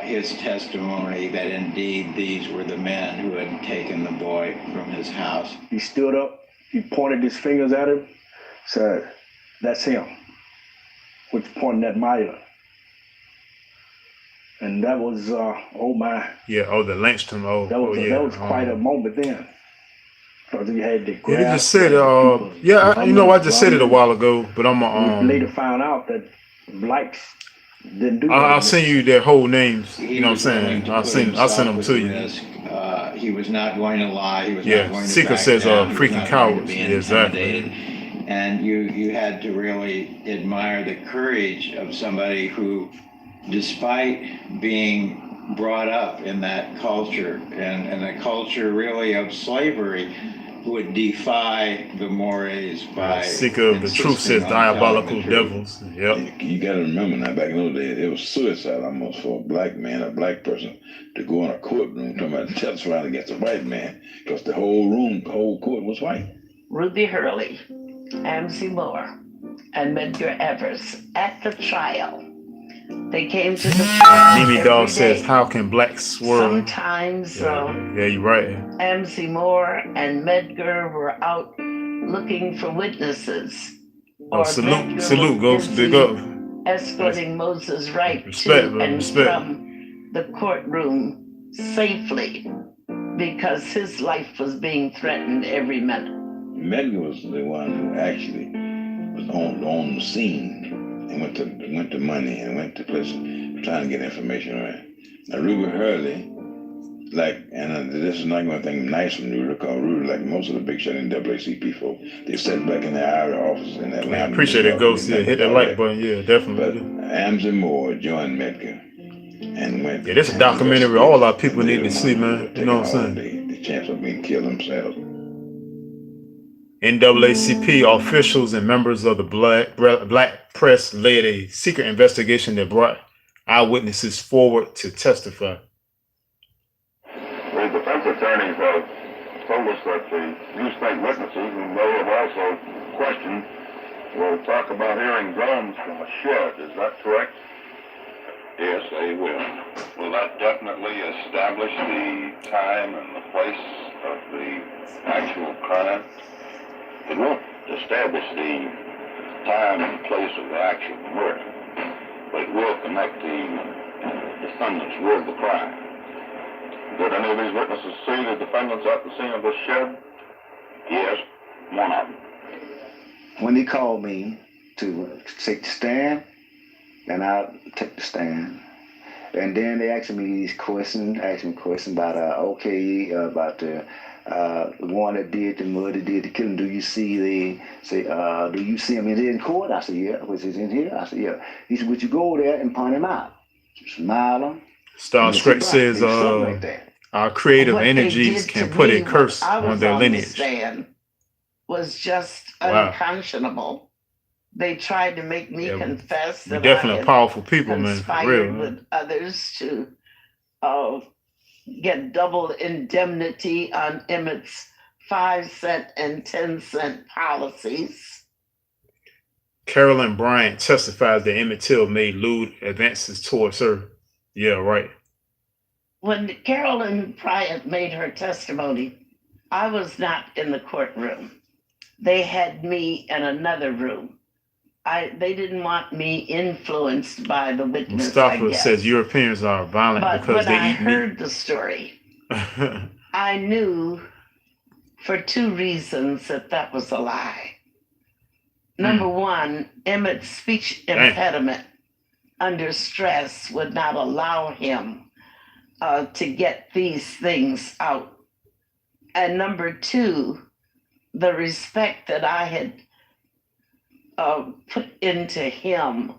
his testimony that indeed these were the men who had taken the boy from his house. He stood up, he pointed his fingers at him, said, "That's him," which pointing at Maya. And that was, oh my. Yeah, oh, the Langston, that was quite a moment then. Because he had the Yeah, they just said, I just said it a while ago, but I'm we later found out that blacks didn't do that. I'll send you their whole names. You know what I'm saying? I'll send them to you. He was not going to lie. He was not going to Seeker back says down. freaking cowards. Yeah, exactly. And you had to really admire the courage of somebody who, despite being brought up in that culture and a culture really of slavery, would defy the mores by Seeker of the truth says diabolical devils. Yep. You got to remember now, back in those days, it was suicide almost for a black man, a black person, to go in a courtroom talking about testifying against a white man, because the whole court was white. Ruby Hurley, Amzie Moore, and Medgar Evers at the trial. They came to the trial. Mimi Doll says, "How can blacks swerve?" Sometimes, yeah, you're right. Amzie Moore and Medgar were out looking for witnesses. Oh, salute, goes big up. Escorting Moses Wright from the courtroom safely because his life was being threatened every minute. Medgar was the one who actually was on the scene and went to money and went to places trying to get information around. Now Ruby Hurley, and this is not going to think nice from Rudy, because Rudy, like most of the big shot NAACP folk, they sat back in their outer offices in Atlanta. I appreciate it, Ghost. Yeah, hit that like button. Yeah, definitely. But Amzie Moore joined Medgar and went. Yeah, this is a documentary all our people need to see, man. You know what I'm saying? The chance of being killed themselves. NAACP officials and members of the black press led a secret investigation that brought eyewitnesses forward to testify. The defense attorneys have told us that the new state witnesses, and they have also questioned, will talk about hearing drums from a shed. Is that correct? Yes, they will. Will that definitely establish the time and the place of the actual crime? It won't establish the time and place of the actual murder, but it will connect the defendants with the crime. Did any of these witnesses see the defendants at the scene of the shed? Yes, one of them. When he called me to take the stand, and I took the stand, and then they asked me these questions, about about the one that did the murder, did the killing. Do you see do you see him in court? I said, yeah. Was he in here? I said, yeah. He said, would you go there and point him out? Smile him. Star Trek says, our creative energies can put a curse on their lineage. Was just unconscionable. They tried to make me confess that definitely I powerful people, man. For real, with others to get double indemnity on Emmett's 5-cent and 10-cent policies. Carolyn Bryant testifies that Emmett Till made lewd advances towards her. Yeah, right. When Carolyn Bryant made her testimony, I was not in the courtroom. They had me in another room. They didn't want me influenced by the witness. Mustafa says Europeans are violent because they eat meat. But when I heard the story, I knew for two reasons that was a lie. Number one, Emmett's speech impediment under stress would not allow him to get these things out. And number two, the respect that I had put into him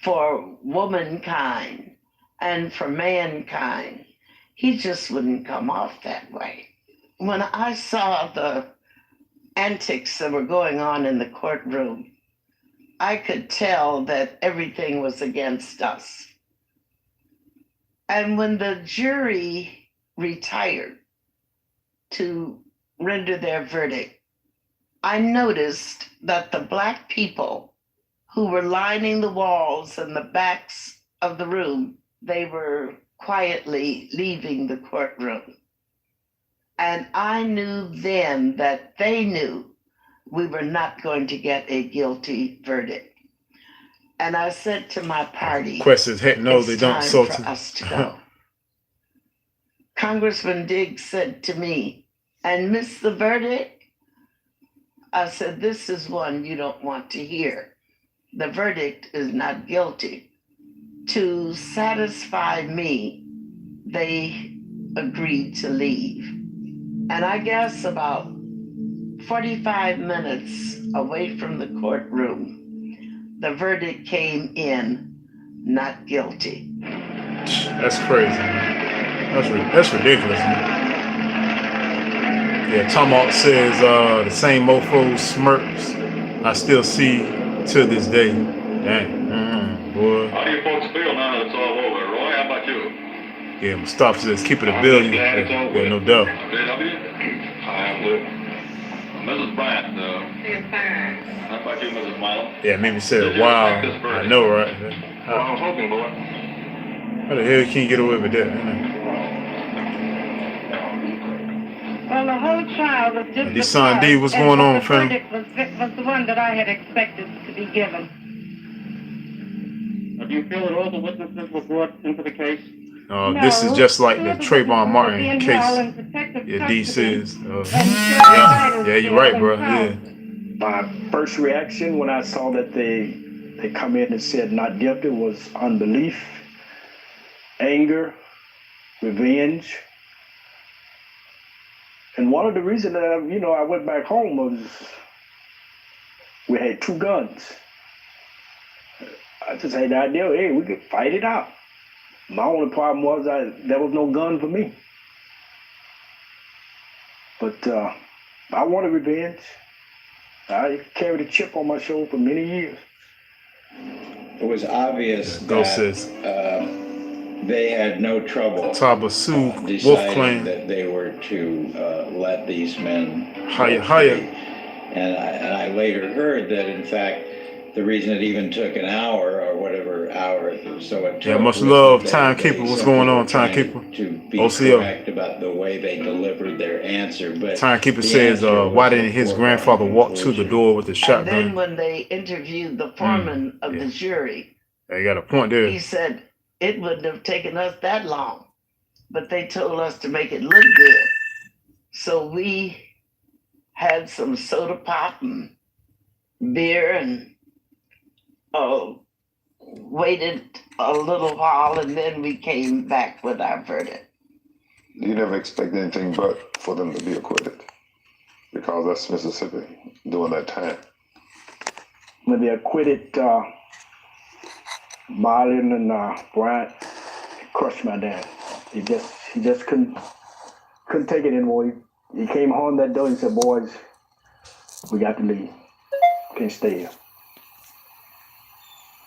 for womankind and for mankind, he just wouldn't come off that way. When I saw the antics that were going on in the courtroom, I could tell that everything was against us. And when the jury retired to render their verdict, I noticed that the Black people who were lining the walls and the backs of the room, they were quietly leaving the courtroom. And I knew then that they knew we were not going to get a guilty verdict. And I said to my party, Questions, heck no, it's they don't. time So for us to go. Congressman Diggs said to me, and miss the verdict? I said, this is one you don't want to hear. The verdict is not guilty. To satisfy me, they agreed to leave. And I guess about 45 minutes away from the courtroom, the verdict came in not guilty. That's crazy. That's ridiculous, man. Yeah, Tomahawk says the same mofo smirks I still see to this day. Dang, boy. How do you folks feel now that it's all over? Roy, how about you? Yeah, Mustafa says keep it a billion. Yeah, no doubt. JW? I am good. Mrs. Bryant, how about you, Mrs. Milo? Yeah, Mamie said, wow. I know, right? Well, I was hoping, boy. How the hell can you get away with that? Well, the whole trial was just This son D, what's going on, fam? The verdict was the one that I had expected to be given. Do you feel that all the witnesses were brought into the case? This is just like the Trayvon Martin case. Yeah, D says. Yeah, you're right, bro. Yeah. My first reaction when I saw that they come in and said not guilty was unbelief, anger, revenge. And one of the reasons that I went back home was we had 2 guns. I just had the idea, hey, we could fight it out. My only problem was there was no gun for me. But I wanted revenge. I carried a chip on my shoulder for many years. It was obvious that they had no trouble deciding that they were to let these men go free. And I later heard that, in fact, the reason it even took an hour or whatever hour so it took. Yeah, much love, Timekeeper. What's going on, Timekeeper? To be correct about the way they delivered their answer. But Timekeeper says, why didn't his grandfather walk to the door with the shotgun? And then when they interviewed the foreman of the jury, they got a point there. He said, it wouldn't have taken us that long, but they told us to make it look good. So we had some soda pop and beer and waited a little while, and then we came back with our verdict. You never expect anything but for them to be acquitted, because that's Mississippi during that time. When they acquitted Marlon and Bryant, it crushed my dad. He just couldn't take it anymore. He came home that day and said, boys, we got to leave. Can't stay here.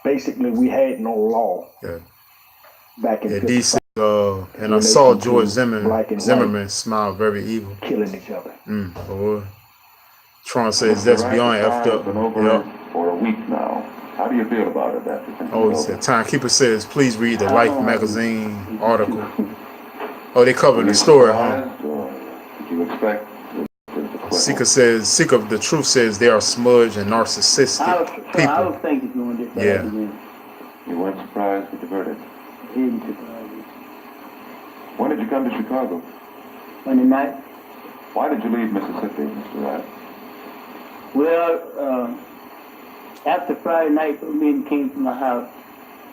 Basically, we had no law back in DC, and I saw George Zimmerman smile very evil. Killing each other. Boy. Tron says that's beyond effed up. For a week now. How do you feel about it after? Oh, he said, Timekeeper says, please read the Life magazine article. Oh, they covered the story, huh? Did you expect? Seeker the truth says they are smudged and narcissistic people. I was thinking doing this. Yeah. You weren't surprised with the verdict? When did you come to Chicago? Monday night. Why did you leave Mississippi, Mr. Wright? Well, after Friday night, the men came to my house,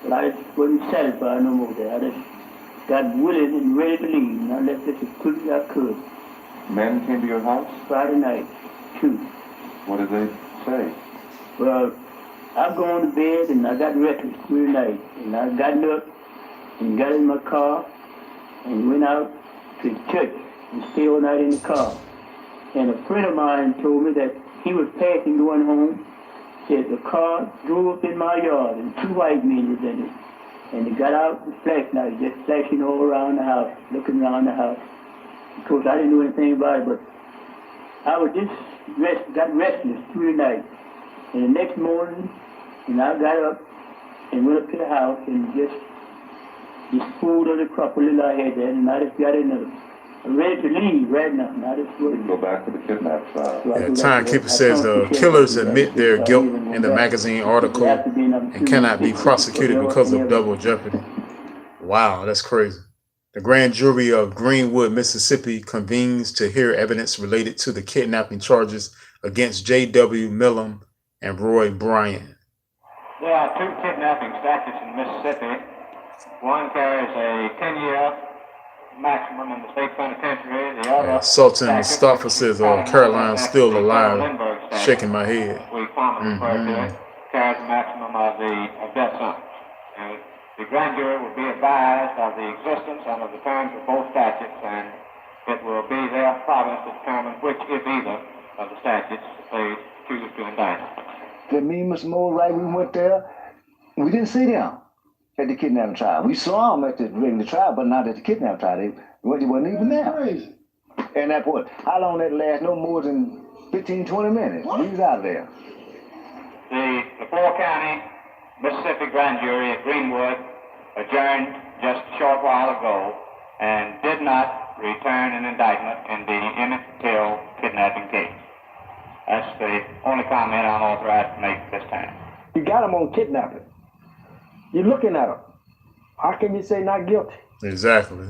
but I just wasn't satisfied no more there. I just got willing and ready to leave, and I left this as quickly as I could. Men came to your house? Friday night, 2. What did they say? Well, I go on to bed and I got restless through the night. And I got up and got in my car and went out to church and stayed all night in the car. And a friend of mine told me that he was passing going home. Said the car drove up in my yard and 2 white men was in it. And they got out with flashlights, just flashing all around the house, looking around the house. Of course, I didn't know anything about it, but I was just got restless through the night. And the next morning, and I got up and went up to the house and just pulled on the crop a little I had there, and I just got in there. I'm ready to leave right now. Now this go back to the kidnap trial. Yeah, Timekeeper says the killers admit their guilt in the magazine article and cannot be prosecuted because of double jeopardy. Wow, that's crazy. The grand jury of Greenwood, Mississippi convenes to hear evidence related to the kidnapping charges against J.W. Millam and Roy Bryant. There are 2 kidnapping statutes in Mississippi. One carries a 10-year maximum in the state penitentiary. The other, Sultan Mustafa says, Caroline's still alive, shaking my head. We commonly refer to it, carries a maximum of death sentence. And the grand jury will be advised of the existence and of the terms of both statutes, and it will be their province to determine which, if either, of the statutes they choose to indict. That me and Mr. Moore, right, we went there, we didn't see them at the kidnapping trial. We saw them at the regular trial, but not at the kidnapping trial. They wasn't even there. Crazy. And that point, how long that last? No more than 15, 20 minutes. What? We was out there. The LaFleur County, Mississippi grand jury at Greenwood adjourned just a short while ago and did not return an indictment in the Emmett Till kidnapping case. That's the only comment I'm authorized to make this time. You got them on kidnapping. You're looking at them. How can you say not guilty? Exactly.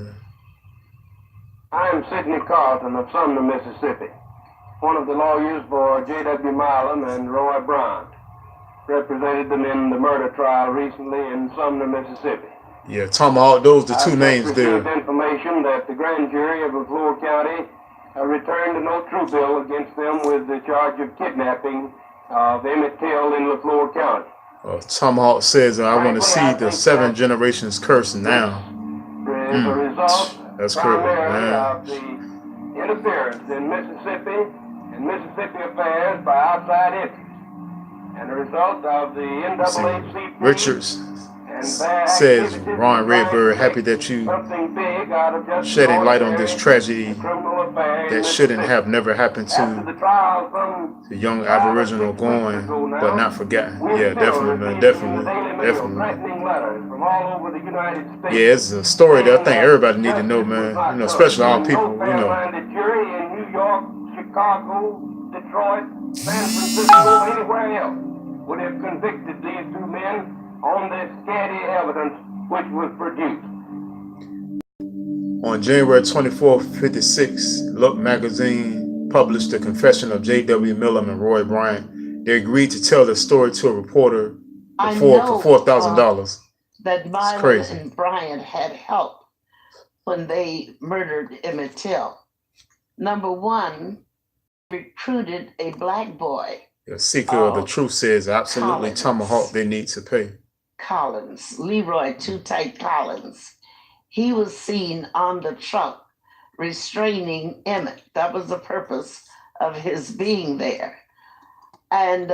I'm Sidney Carlton of Sumner, Mississippi, one of the lawyers for J.W. Millam and Roy Bryant. Represented them in the murder trial recently in Sumner, Mississippi. Yeah, Tomahawk, those the 2 names there. I've received information that the grand jury of LaFleur County returned a no true bill against them with the charge of kidnapping of Emmett Till in LaFleur County. Tomahawk says, I want to see the 7 generations curse now. As a result, that's crazy, man. Of the interference in Mississippi affairs by outside entities. And the result of the NAACP Richards says, Ron Redbird, happy that you shedding light on this tragedy that shouldn't have never happened to the young Aboriginal going, but not forgotten. Yeah, definitely, man, definitely. Yeah, it's a story that I think everybody need to know, man. Especially our people, Chicago, Detroit, San Francisco, anywhere else would have convicted these 2 men on this scanty evidence which was produced. On January 24th, 56, Look magazine published the confession of J.W. Millam and Roy Bryant. They agreed to tell their story to a reporter for $4,000. That Millam and Bryant had help when they murdered Emmett Till. Number 1, recruited a black boy. The seeker of the truth says absolutely Collins. Tomahawk they need to pay. Collins, Leroy Too Tight Collins. He was seen on the truck restraining Emmett. That was the purpose of his being there. And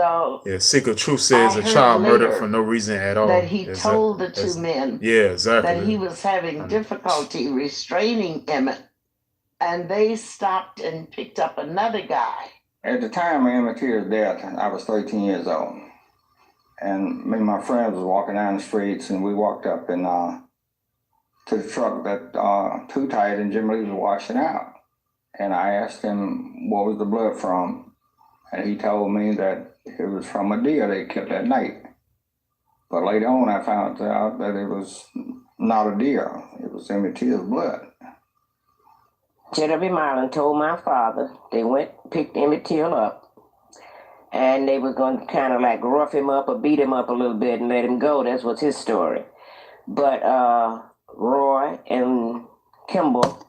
seeker of truth says a child murdered for no reason at all. That he told the 2 men that he was having difficulty restraining Emmett. And they stopped and picked up another guy. At the time of Emmett Till's death, I was 13 years old. And me and my friends was walking down the streets, and we walked up and to the truck that Too Tight and Jim Lee was washing out. And I asked him what was the blood from, and he told me that it was from a deer they killed that night. But later on, I found out that it was not a deer; it was Emmett Till's blood. J.W. Millam told my father they went, picked Emmett Till up, and they were going to kind of like rough him up or beat him up a little bit and let him go. That was his story. But Roy and Kimball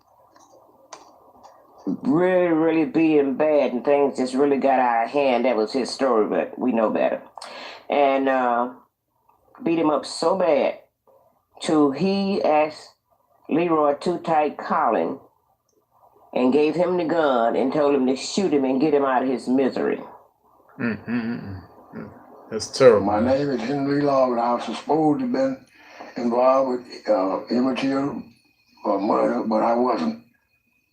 really beat him bad, and things just really got out of hand. That was his story, but we know better. And beat him up so bad till he asked Leroy Too Tight Collins and gave him the gun and told him to shoot him and get him out of his misery. That's terrible. My name is Henry Long, and I was supposed to have been involved with Emmett Till murder, but I wasn't.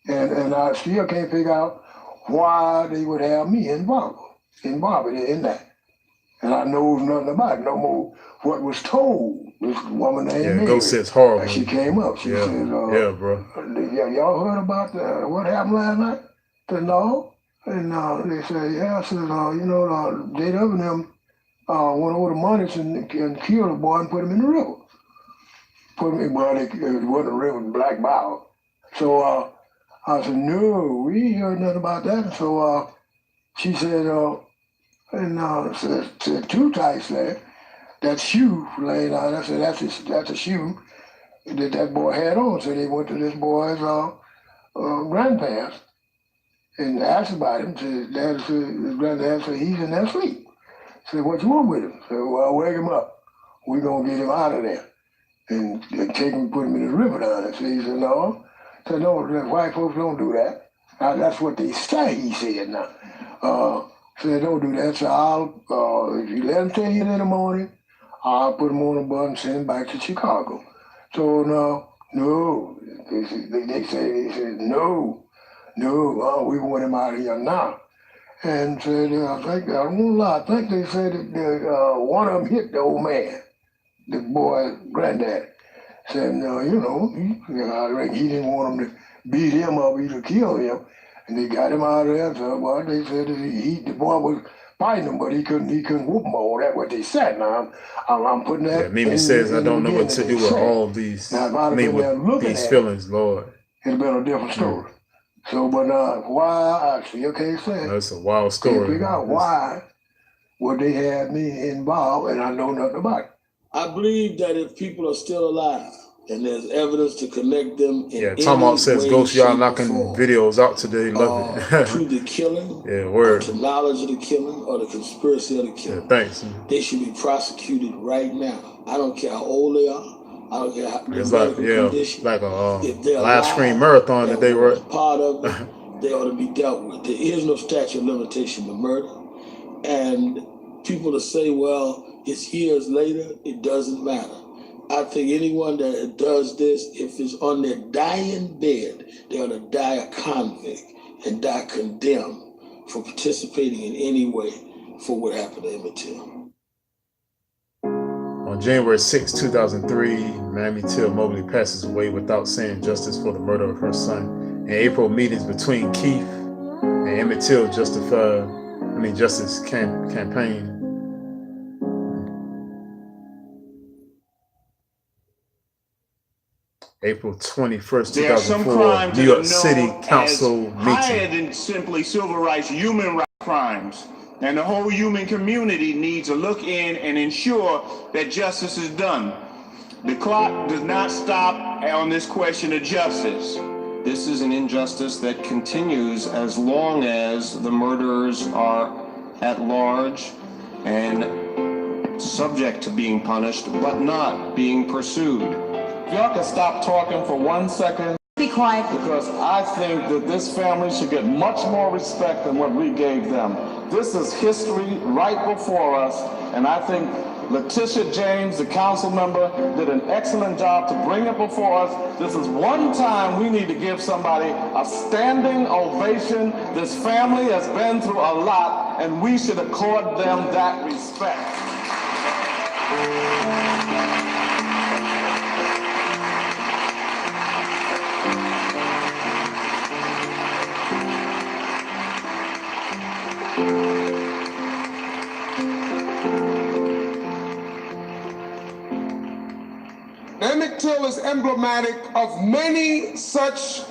And I still can't figure out why they would have me involved in that. And I know nothing about it no more. What was told, this woman named Mary, Ghost says horrible. she came up. She said, bro. Y'all heard about what happened last night? I said, no. And they said, yeah. I said, J.W. and them went over the money and killed a boy and put him in the river. Put him in, well, it wasn't a river, it was Black Bow. So I said, no, we ain't heard nothing about that. And so she said, said two types there. That shoe laying out, I said, that's a shoe that boy had on. So they went to this boy's grandparents and asked about him. Said, his granddad said, he's in there asleep. Said, what you want with him? Said, well, wake him up. We're going to get him out of there and take him and put him in the river down there. So he said, no. I said, no, the white folks don't do that. That's what they say, he said now. Said, don't do that. So I'll, if you let him tell you in the morning, I'll put him on a bus and send him back to Chicago. So no, they said, no, we want him out of here now. And said, I don't want to lie, I think they said that one of them hit the old man, the boy's granddad. Said, no, I reckon he didn't want him to beat him up, either kill him. And they got him out of there. So, well, they said that the boy was fighting him, but he couldn't whoop him all. That's what they said. Now, I'm putting that. Yeah, Mimi says, I don't know what to do with all these, these feelings, Lord. It'd been a different story. So, but why, I still can't say. That's a wild story. Can't figure out why would they have me involved, and I know nothing about it. I believe that if people are still alive, and there's evidence to connect them in Tom Alt says, Ghost, y'all knocking videos out today. Love it. To the killing, to knowledge of the killing, or the conspiracy of the killing. Yeah, thanks. They should be prosecuted right now. I don't care how old they are. I don't care how it's like a live stream marathon that they were part of it. They ought to be dealt with. There is no statute of limitation to murder. And people to say, well, it's years later, it doesn't matter. I think anyone that does this, if it's on their dying bed, they ought to die a convict and die condemned for participating in any way for what happened to Emmett Till. On January 6, 2003, Mamie Till-Mobley passes away without saying justice for the murder of her son. In April, meetings between Keith and Emmett Till justice campaign. April 21st, 2004, New York City Council meeting. Higher than simply civil rights, human rights crimes. And the whole human community needs to look in and ensure that justice is done. The clock does not stop on this question of justice. This is an injustice that continues as long as the murderers are at large and subject to being punished, but not being pursued. If y'all can stop talking for 1 second. Be quiet. Because I think that this family should get much more respect than what we gave them. This is history right before us, and I think Letitia James, the council member, did an excellent job to bring it before us. This is one time we need to give somebody a standing ovation. This family has been through a lot, and we should accord them that respect. Emmett Till is emblematic of many such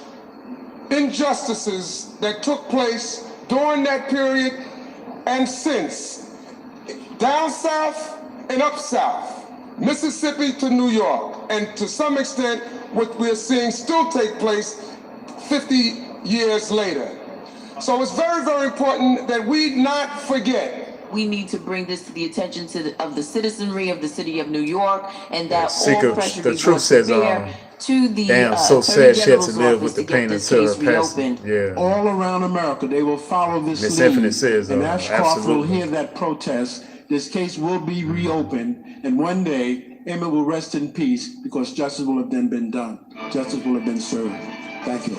injustices that took place during that period and since. Down south and up south, Mississippi to New York, and to some extent what we're seeing still take place 50 years later. So it's very, very important that we not forget. We need to bring this to the attention of the citizenry of the city of New York, and that all pressure be brought to bear to the damn, so sad she had to live with the pain until her passing. Yeah. All around America, they will follow this Miss lead. Infinite says, and Ashcroft will hear that protest. This case will be reopened, and one day Emmett will rest in peace because justice will have then been done. Justice will have been served. Thank you.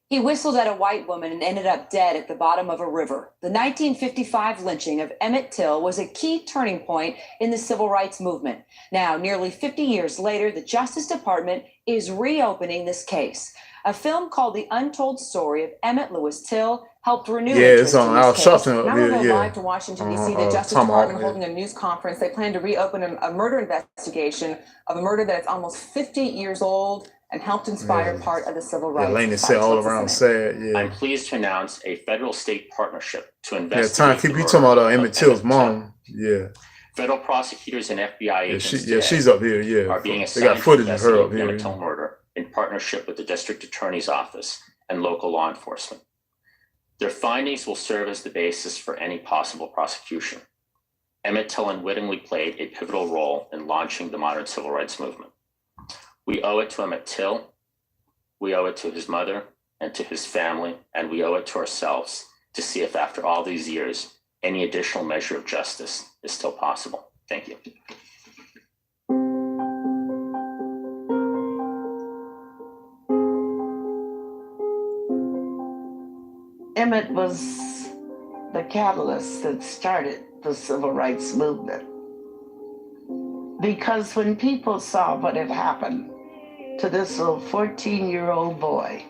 He whistled at a white woman and ended up dead at the bottom of a river. The 1955 lynching of Emmett Till was a key turning point in the civil rights movement. Now, nearly 50 years later, the Justice Department is reopening this case. A film called The Untold Story of Emmett Lewis Till helped renew interest in this case. Now we'll go live to Washington, D.C. The Justice Department holding a news conference. They plan to reopen a murder investigation of a murder that's almost 50 years old and helped inspire part of the civil rights. Laney said all around sad. I'm pleased to announce a federal-state partnership to investigate. Time keep you talking about Emmett Till's mom. Federal prosecutors and FBI agents she's up here. are being They assigned got footage to of her up investigate the here. Emmett Till murder in partnership with the district attorney's office and local law enforcement. Their findings will serve as the basis for any possible prosecution. Emmett Till unwittingly played a pivotal role in launching the modern civil rights movement. We owe it to Emmett Till, we owe it to his mother and to his family, and we owe it to ourselves to see if after all these years, any additional measure of justice is still possible. Thank you. Emmett was the catalyst that started the civil rights movement. Because when people saw what had happened to this little 14-year-old boy,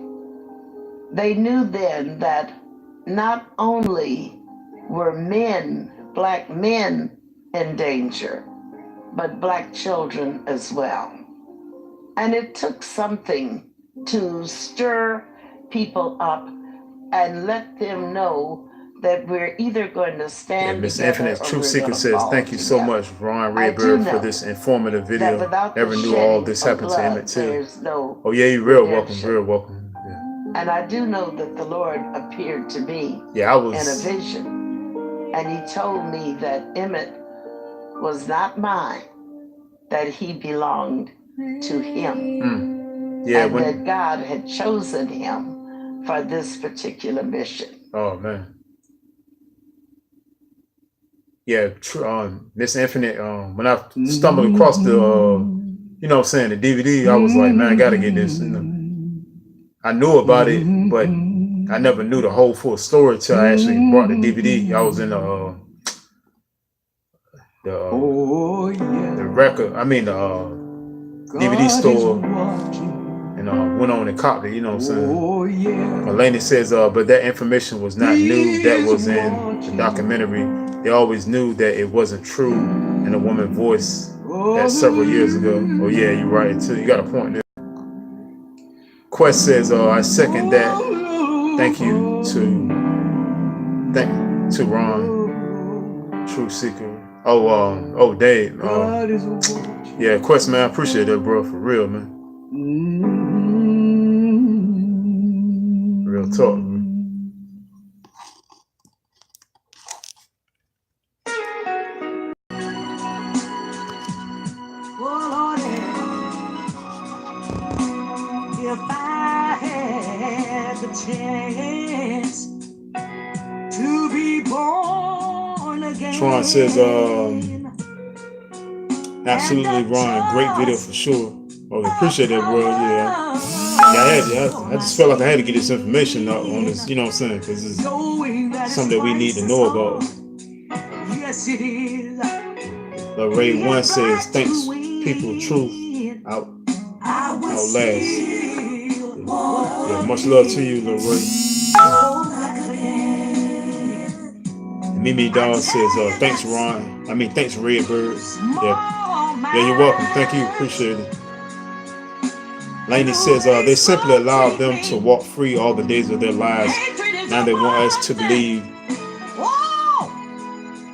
they knew then that not only were black men in danger, but black children as well. And it took something to stir people up and let them know that we're either going to stand Miss together Infinite or True we're Secret gonna says, fall thank you so together. much, Ron I do Redbird, for know this informative that video. without the Never knew all shedding this of happened to blood, Emmett Till. there's no Oh yeah, you're real welcome, redemption. real welcome. And I do know that the Lord appeared to me Yeah, I was in a vision. And he told me that Emmett was not mine, that he belonged to him. Yeah, and that God had chosen him for this particular mission. Oh man. Yeah, Miss Infinite, when I stumbled across the you know what I'm saying, the DVD, I was like, man, I gotta get this. You know, I knew about it, but I never knew the whole full story till I actually brought the DVD. I was in the record, DVD store, and went on and copped it, you know what I'm saying? Mulaney says, but that information was not new. That was in the documentary. They always knew that it wasn't true in a woman's voice that several years ago. Oh yeah, you're right too. You got a point there. Quest says, I second that. Thank you to Ron, True Seeker. Oh, Dave. Yeah, Quest, man, I appreciate that, bro, for real, man. Real talk, man. If I had the chance to be born again. Tron says, absolutely, Ron, great video for sure. Oh, I appreciate that, bro. Yeah, I just felt like I had to get this information out on this, you know what I'm saying? Because it's something that we need to know about. Yes, it is. Ray 1 says, thanks, people, truth, outlast. Yeah, much love to you, Lil Ray. Mimi Dawg says, thanks, Ron. Thanks, Redbird. Yeah, you're welcome. Thank you. Appreciate it. Laney says, they simply allowed them to walk free all the days of their lives. Now they want us to believe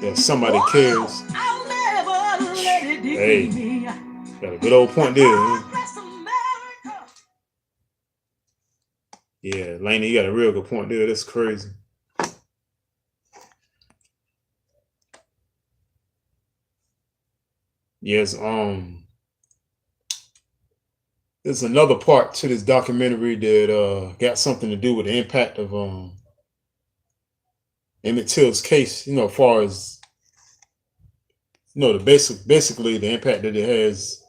that somebody cares. Hey, got a good old point there. Huh? Yeah, Laney, you got a real good point there. That's crazy. Yes, there's another part to this documentary that got something to do with the impact of Emmett Till's case, you know, as far as basically the impact that it has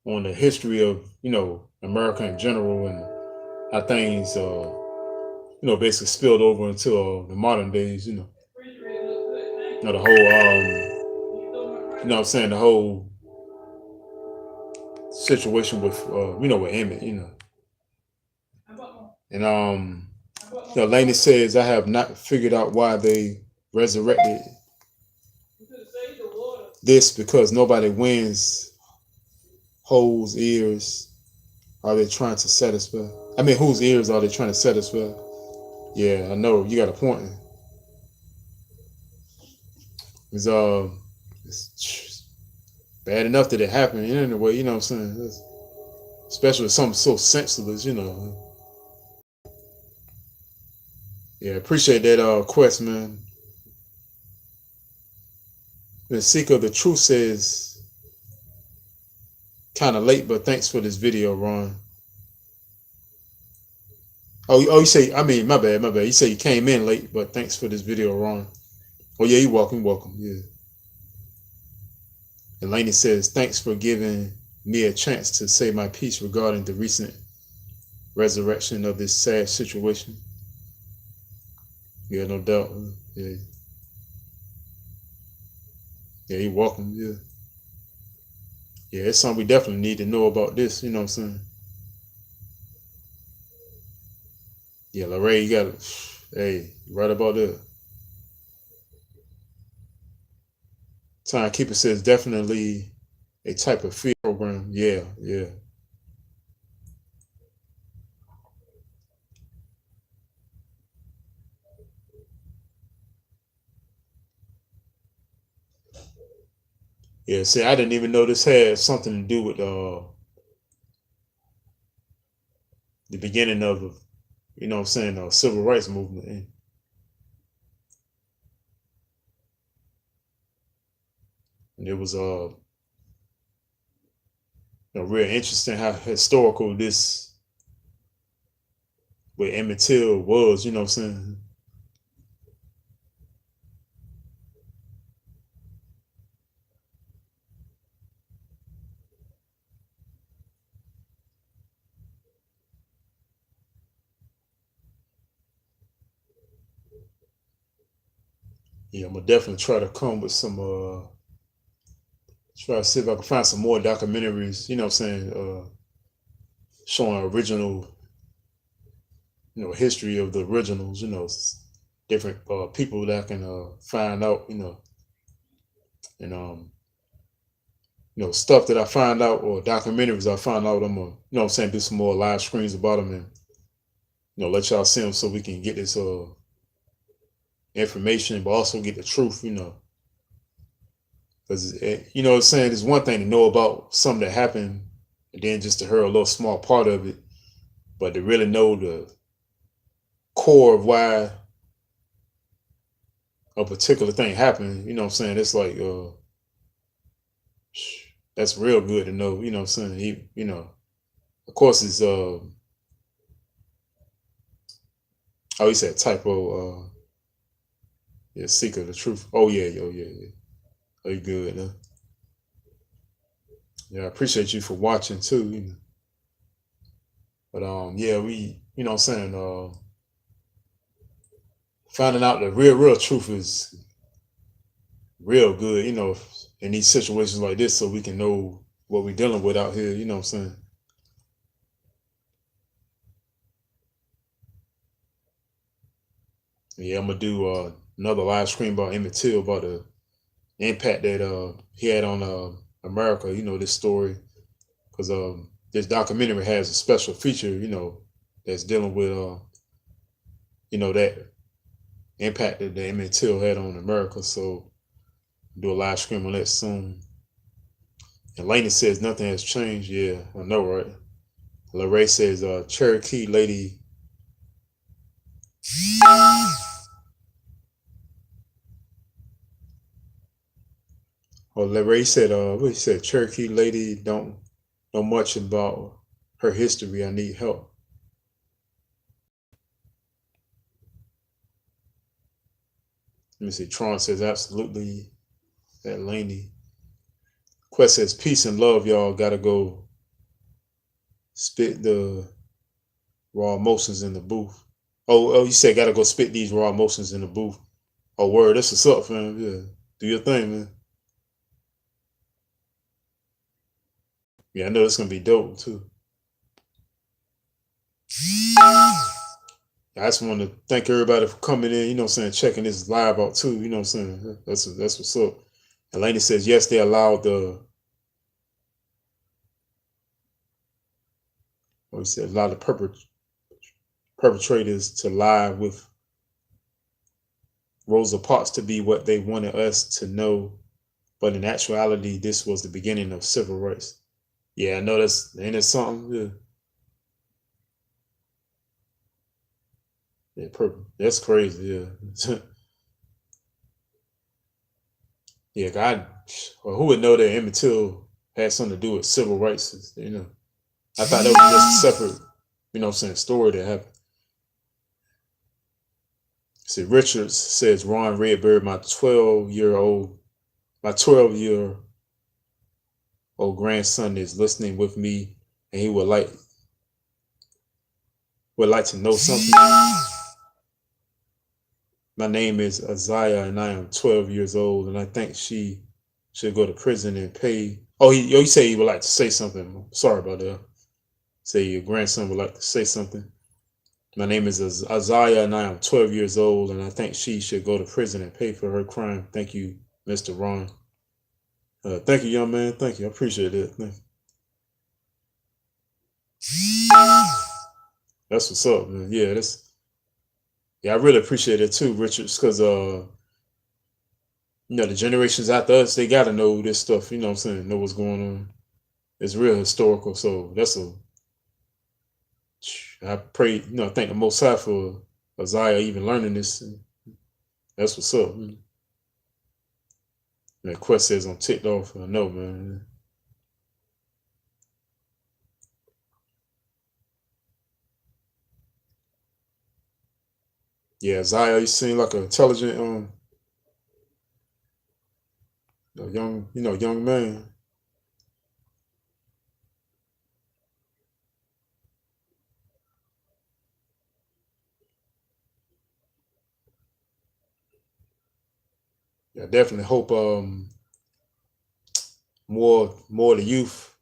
on the history of, you know, America in general and how things, you know, basically spilled over into the modern days, you know. You know, the whole, you know what I'm saying, the whole situation with, you know, with Emmett, you know. And, you know, Laney says, I have not figured out why they resurrected this because nobody wins whose ears are they trying to satisfy? I mean, whose ears are they trying to satisfy? Yeah, I know you got a point. It's bad enough that it happened anyway. You know what I'm saying? Especially with something so senseless. You know. Yeah, appreciate that quest, man. The Seeker of the Truth says, kind of late, but thanks for this video, Ron. Oh, you say, I mean, my bad. You say you came in late, but thanks for this video, Ron. Oh, yeah, you're welcome, yeah. And Laney says, thanks for giving me a chance to say my piece regarding the recent resurrection of this sad situation. Yeah, no doubt. Yeah. Yeah, you're welcome, yeah. Yeah, it's something we definitely need to know about this, you know what I'm saying? Yeah, Larray, you got it. Hey, right about that. Timekeeper says definitely a type of field program. Yeah. Yeah, see, I didn't even know this had something to do with the beginning of, you know what I'm saying, civil rights movement. And it was you know, real interesting how historical this with Emmett Till was, you know what I'm saying? Yeah, I'm gonna definitely try to come with some try to see if I can find some more documentaries, you know what I'm saying, showing original, you know, history of the originals, you know, different people that I can find out, you know, and you know, stuff that I find out or documentaries I find out, I'm gonna, you know what I'm saying, do some more live screens about them and, you know, let y'all see them so we can get this information, but also get the truth, you know. Because, you know what I'm saying, it's one thing to know about something that happened and then just to hear a little small part of it, but to really know the core of why a particular thing happened, you know what I'm saying, it's like, that's real good to know, you know what I'm saying, you know, of course it's, oh, he said typo, yeah, Seeker of the Truth. Oh, yeah. Oh, you good, huh? Yeah, I appreciate you for watching too, you know. But yeah, we, you know what I'm saying, finding out the real truth is real good, you know, in these situations like this, so we can know what we're dealing with out here, you know what I'm saying. Yeah, I'm gonna do another live stream about Emmett Till, about the impact that he had on America, you know, this story, because this documentary has a special feature, you know, that's dealing with you know, that impact that Emmett Till had on America. So do a live stream on that soon. And Laney says nothing has changed. Yeah, I know, right? Larray says Cherokee lady. Well, Larray said, what he said, Cherokee lady don't know much about her history. I need help. Let me see. Tron says absolutely. That Laney. Quest says peace and love, y'all. Gotta go spit the raw emotions in the booth. Oh, you said gotta go spit these raw emotions in the booth. Oh, word, that's what's up, fam. Yeah, do your thing, man. Yeah, I know it's gonna be dope too. I just want to thank everybody for coming in, you know what I'm saying, checking this live out too, you know what I'm saying. That's what's up. Elena says yes, they allowed the what he said, allow the perpetrators to lie with Rosa Parks to be what they wanted us to know, but in actuality, this was the beginning of civil rights. Yeah, I know ain't it something? Yeah. Yeah, that's crazy. Yeah, yeah. God, well, who would know that Emmett Till had something to do with civil rights? You know, I thought that was just a separate, you know, what I'm saying, story that happened. See, Richards says Ron Redbird, my 12-year-old grandson is listening with me, and he would like to know something. My name is Isaiah, and I am 12 years old, and I think she should go to prison and pay. Oh, you say he would like to say something. Sorry about that. Say your grandson would like to say something. My name is Isaiah, and I am 12 years old, and I think she should go to prison and pay for her crime. Thank you, Mr. Ron. Thank you, young man. Thank you. I appreciate it. Thank you. That's what's up, man. Yeah, I really appreciate it too, Richards, because you know, the generations after us, they gotta know this stuff, you know what I'm saying, know what's going on. It's real historical. So I pray, you know, thank the Most High for Isaiah even learning this. That's what's up. Man. And Quest says I'm ticked off. I know, man. Yeah, Isaiah, you seem like an intelligent, young man. Yeah, I definitely hope more of the youth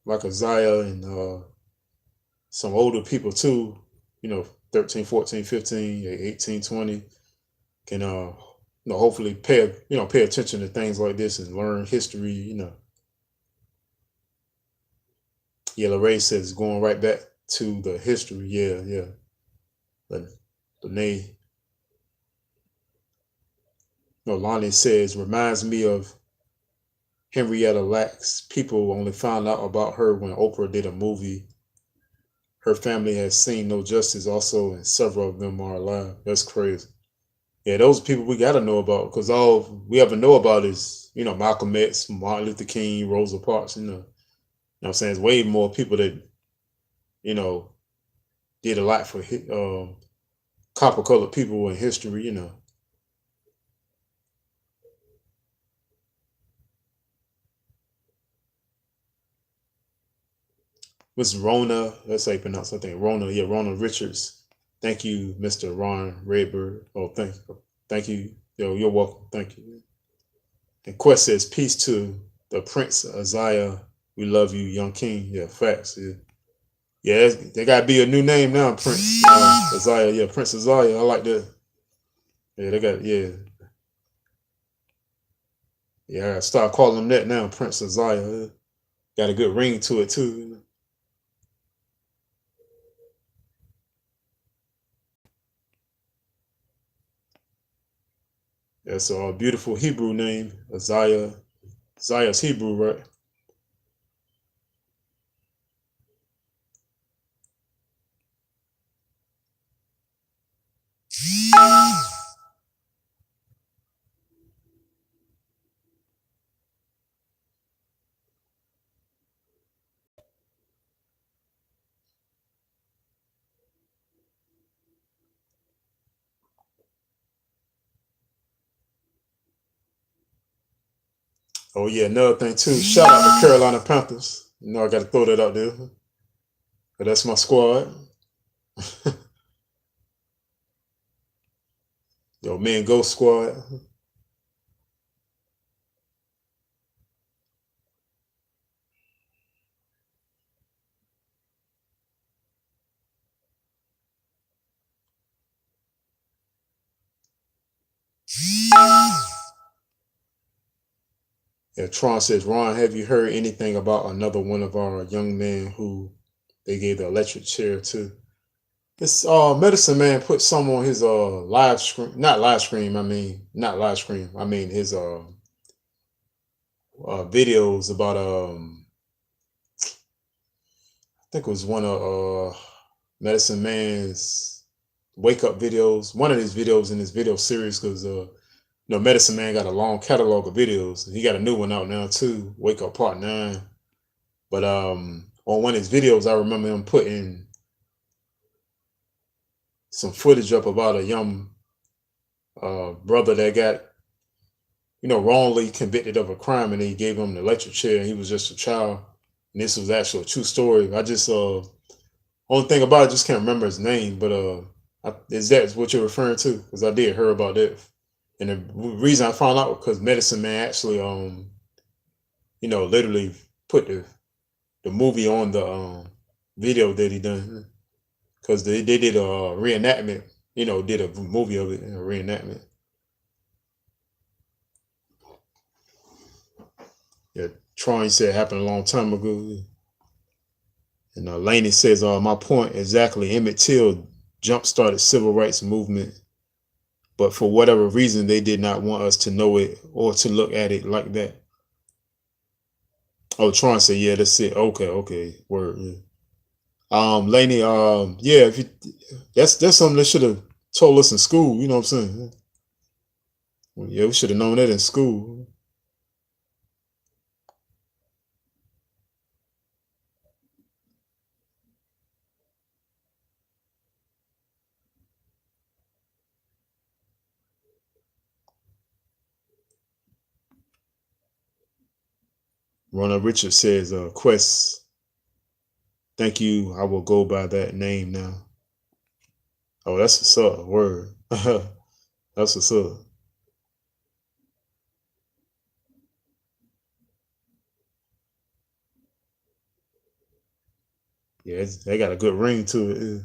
like Isaiah and some older people too, you know, 13, 14, 15, 18, 20 can you know, hopefully pay attention to things like this and learn history, you know. Yeah, Lorraine says going right back to the history. Yeah. But Lene, no, Lonnie says reminds me of Henrietta Lacks. People only found out about her when Oprah did a movie. Her family has seen no justice also, and several of them are alive. That's crazy. Yeah, those people we got to know about, because all we ever know about is, you know, Malcolm X, Martin Luther King, Rosa Parks, you know. You know what I'm saying? It's way more people that, you know, did a lot for copper colored people in history, you know. Miss Rona, that's how you pronounce it, I think. Rona, yeah, Rona Richards. Thank you, Mr. Ron Redbird. Oh, thank you. Yo, you're welcome. Thank you. And Quest says, peace to the Prince Isaiah. We love you, young king. Yeah, facts. Yeah. Yeah, they gotta be a new name now, Prince Isaiah. Yeah, Prince Isaiah. I like that. Yeah, they got I gotta start calling them that now, Prince Isaiah. Got a good ring to it too. That's a beautiful Hebrew name, Isaiah. Isaiah's Hebrew, right? Oh yeah, another thing too. Shout out to Carolina Panthers. You know, I got to throw that out there. But that's my squad. Yo, man, Ghost Squad. Yeah, Tron says, Ron, have you heard anything about another one of our young men who they gave the electric chair to? This medicine man put some on his live stream, not live stream, I mean, not live stream. I mean his videos about I think it was one of medicine man's wake up videos, one of his videos in his video series, because medicine man got a long catalog of videos. He got a new one out now too, Wake Up Part 9. But on one of his videos, I remember him putting some footage up about a young brother that got, wrongly convicted of a crime, and they gave him the electric chair, and he was just a child. And this was actually a true story. I just only thing about it, just can't remember his name, but is that what you're referring to? Because I did hear about that. And the reason I found out was because Medicine Man actually literally put the movie on the video that he done, because they did a reenactment, did a movie of it, a reenactment. Yeah, Troy said it happened a long time ago. And Laney says, my point exactly, Emmett Till jump-started civil rights movement, but for whatever reason, they did not want us to know it or to look at it like that. Oh, Tron said, yeah, that's it. Okay, word. Yeah. Laney, yeah, if you, that's something they should have told us in school. You know what I'm saying? Yeah, we should have known that in school. Ronald Richard says, Quest, thank you. I will go by that name now. Oh, that's what's up. Word. That's what's up. Yeah, they got a good ring to it.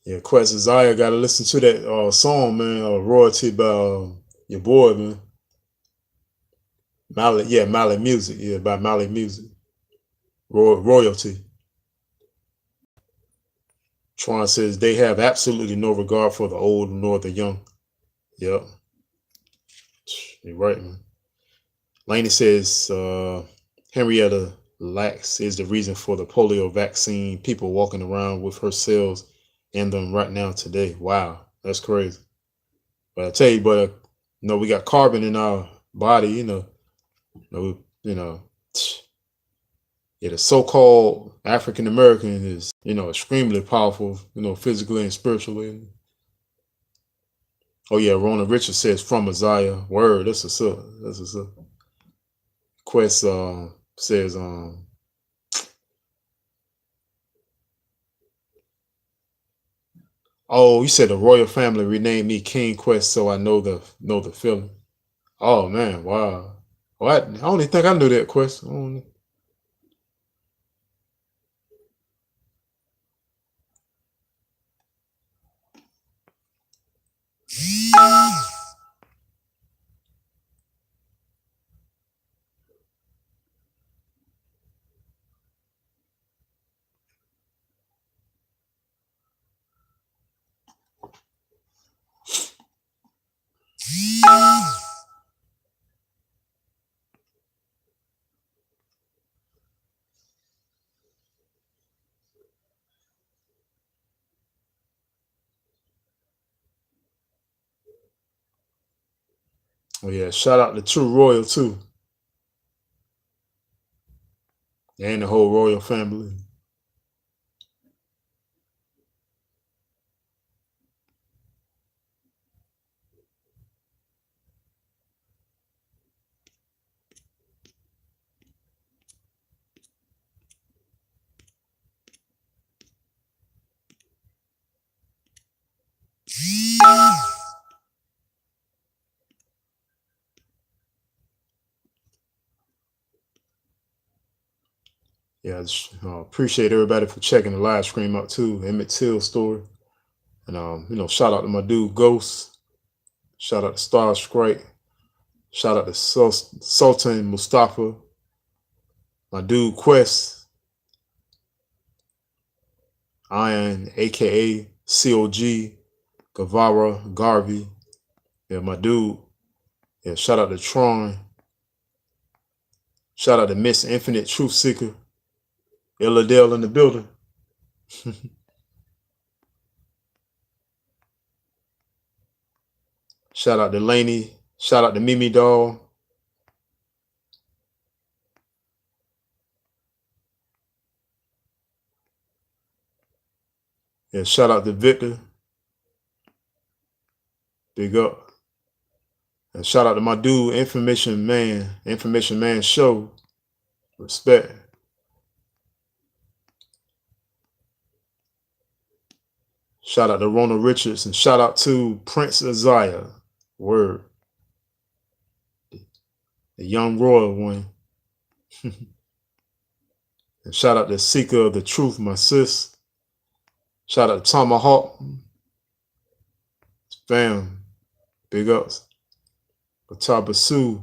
Yeah, Quest Isaiah got to listen to that song, man. Royalty by your boy, man. Mally Music. Yeah, by Mally Music. Royalty. Tron says they have absolutely no regard for the old nor the young. Yep. You're right, man. Laney says Henrietta Lacks is the reason for the polio vaccine. People walking around with her cells in them right now today. Wow, that's crazy. But I tell you, we got carbon in our body, yeah, the so-called African American is, extremely powerful, physically and spiritually. Oh yeah, Rona Richards says from Isaiah. Word, that's what's up. That's what's up. Quest says oh, you said the royal family renamed me King Quest, so I know the feeling. Oh man, wow. Well, I don't even think I knew that, Quest. Oh yeah, shout out to True Royal too. and the whole royal family. Yeah, appreciate everybody for checking the live stream out too. Emmett Till story. And shout out to my dude Ghost. Shout out to Star Sprite. Shout out to Sultan Mustafa. My dude Quest. Iron, aka COG, Guevara, Garvey. Yeah, my dude. Yeah, shout out to Tron. Shout out to Miss Infinite Truth Seeker. Illadale in the building. Shout out to Laney. Shout out to Mimi Doll. Yeah, shout out to Victor. Big up. And shout out to my dude, Information Man Show. Respect. Shout out to Rona Richards and shout out to Prince Isaiah. Word. The young royal one. And shout out to Seeker of the Truth, my sis. Shout out to Tomahawk. Fam. Big ups. Batabasu.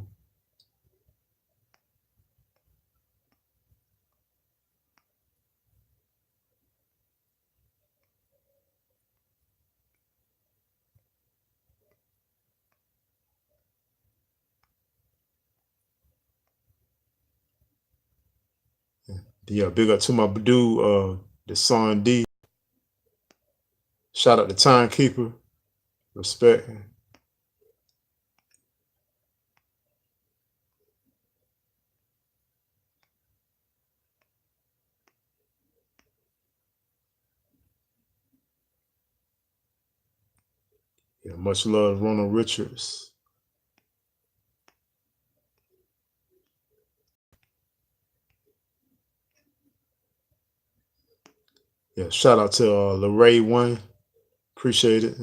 Yeah, big up to my dude, the Son D. Shout out to Timekeeper. Respect. Yeah, much love, Ronald Richards. Yeah, shout out to Lorraine One. Appreciate it.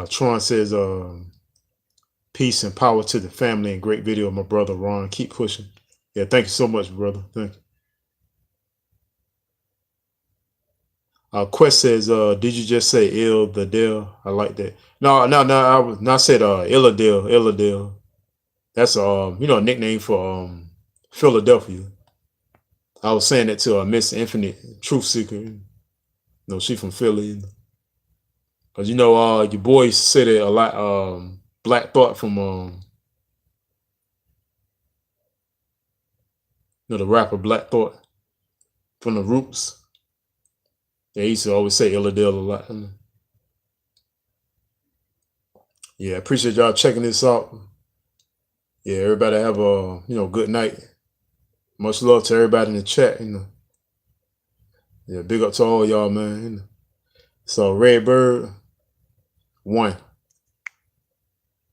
Tron says, peace and power to the family and great video, my brother Ron. Keep pushing. Yeah, thank you so much, brother. Thank you. Quest says, did you just say ill the Dale? I like that. No, I was not said Illadale. That's a nickname for Philadelphia. I was saying that to Miss Infinite Truth Seeker. She from Philly. Cause your boys said it a lot. Black Thought from the rapper Black Thought from the Roots. Yeah, he used to always say Illadale a lot. Yeah, appreciate y'all checking this out. Yeah, everybody have a good night. Much love to everybody in the chat. Yeah, big up to all y'all, man. So Redbird 1.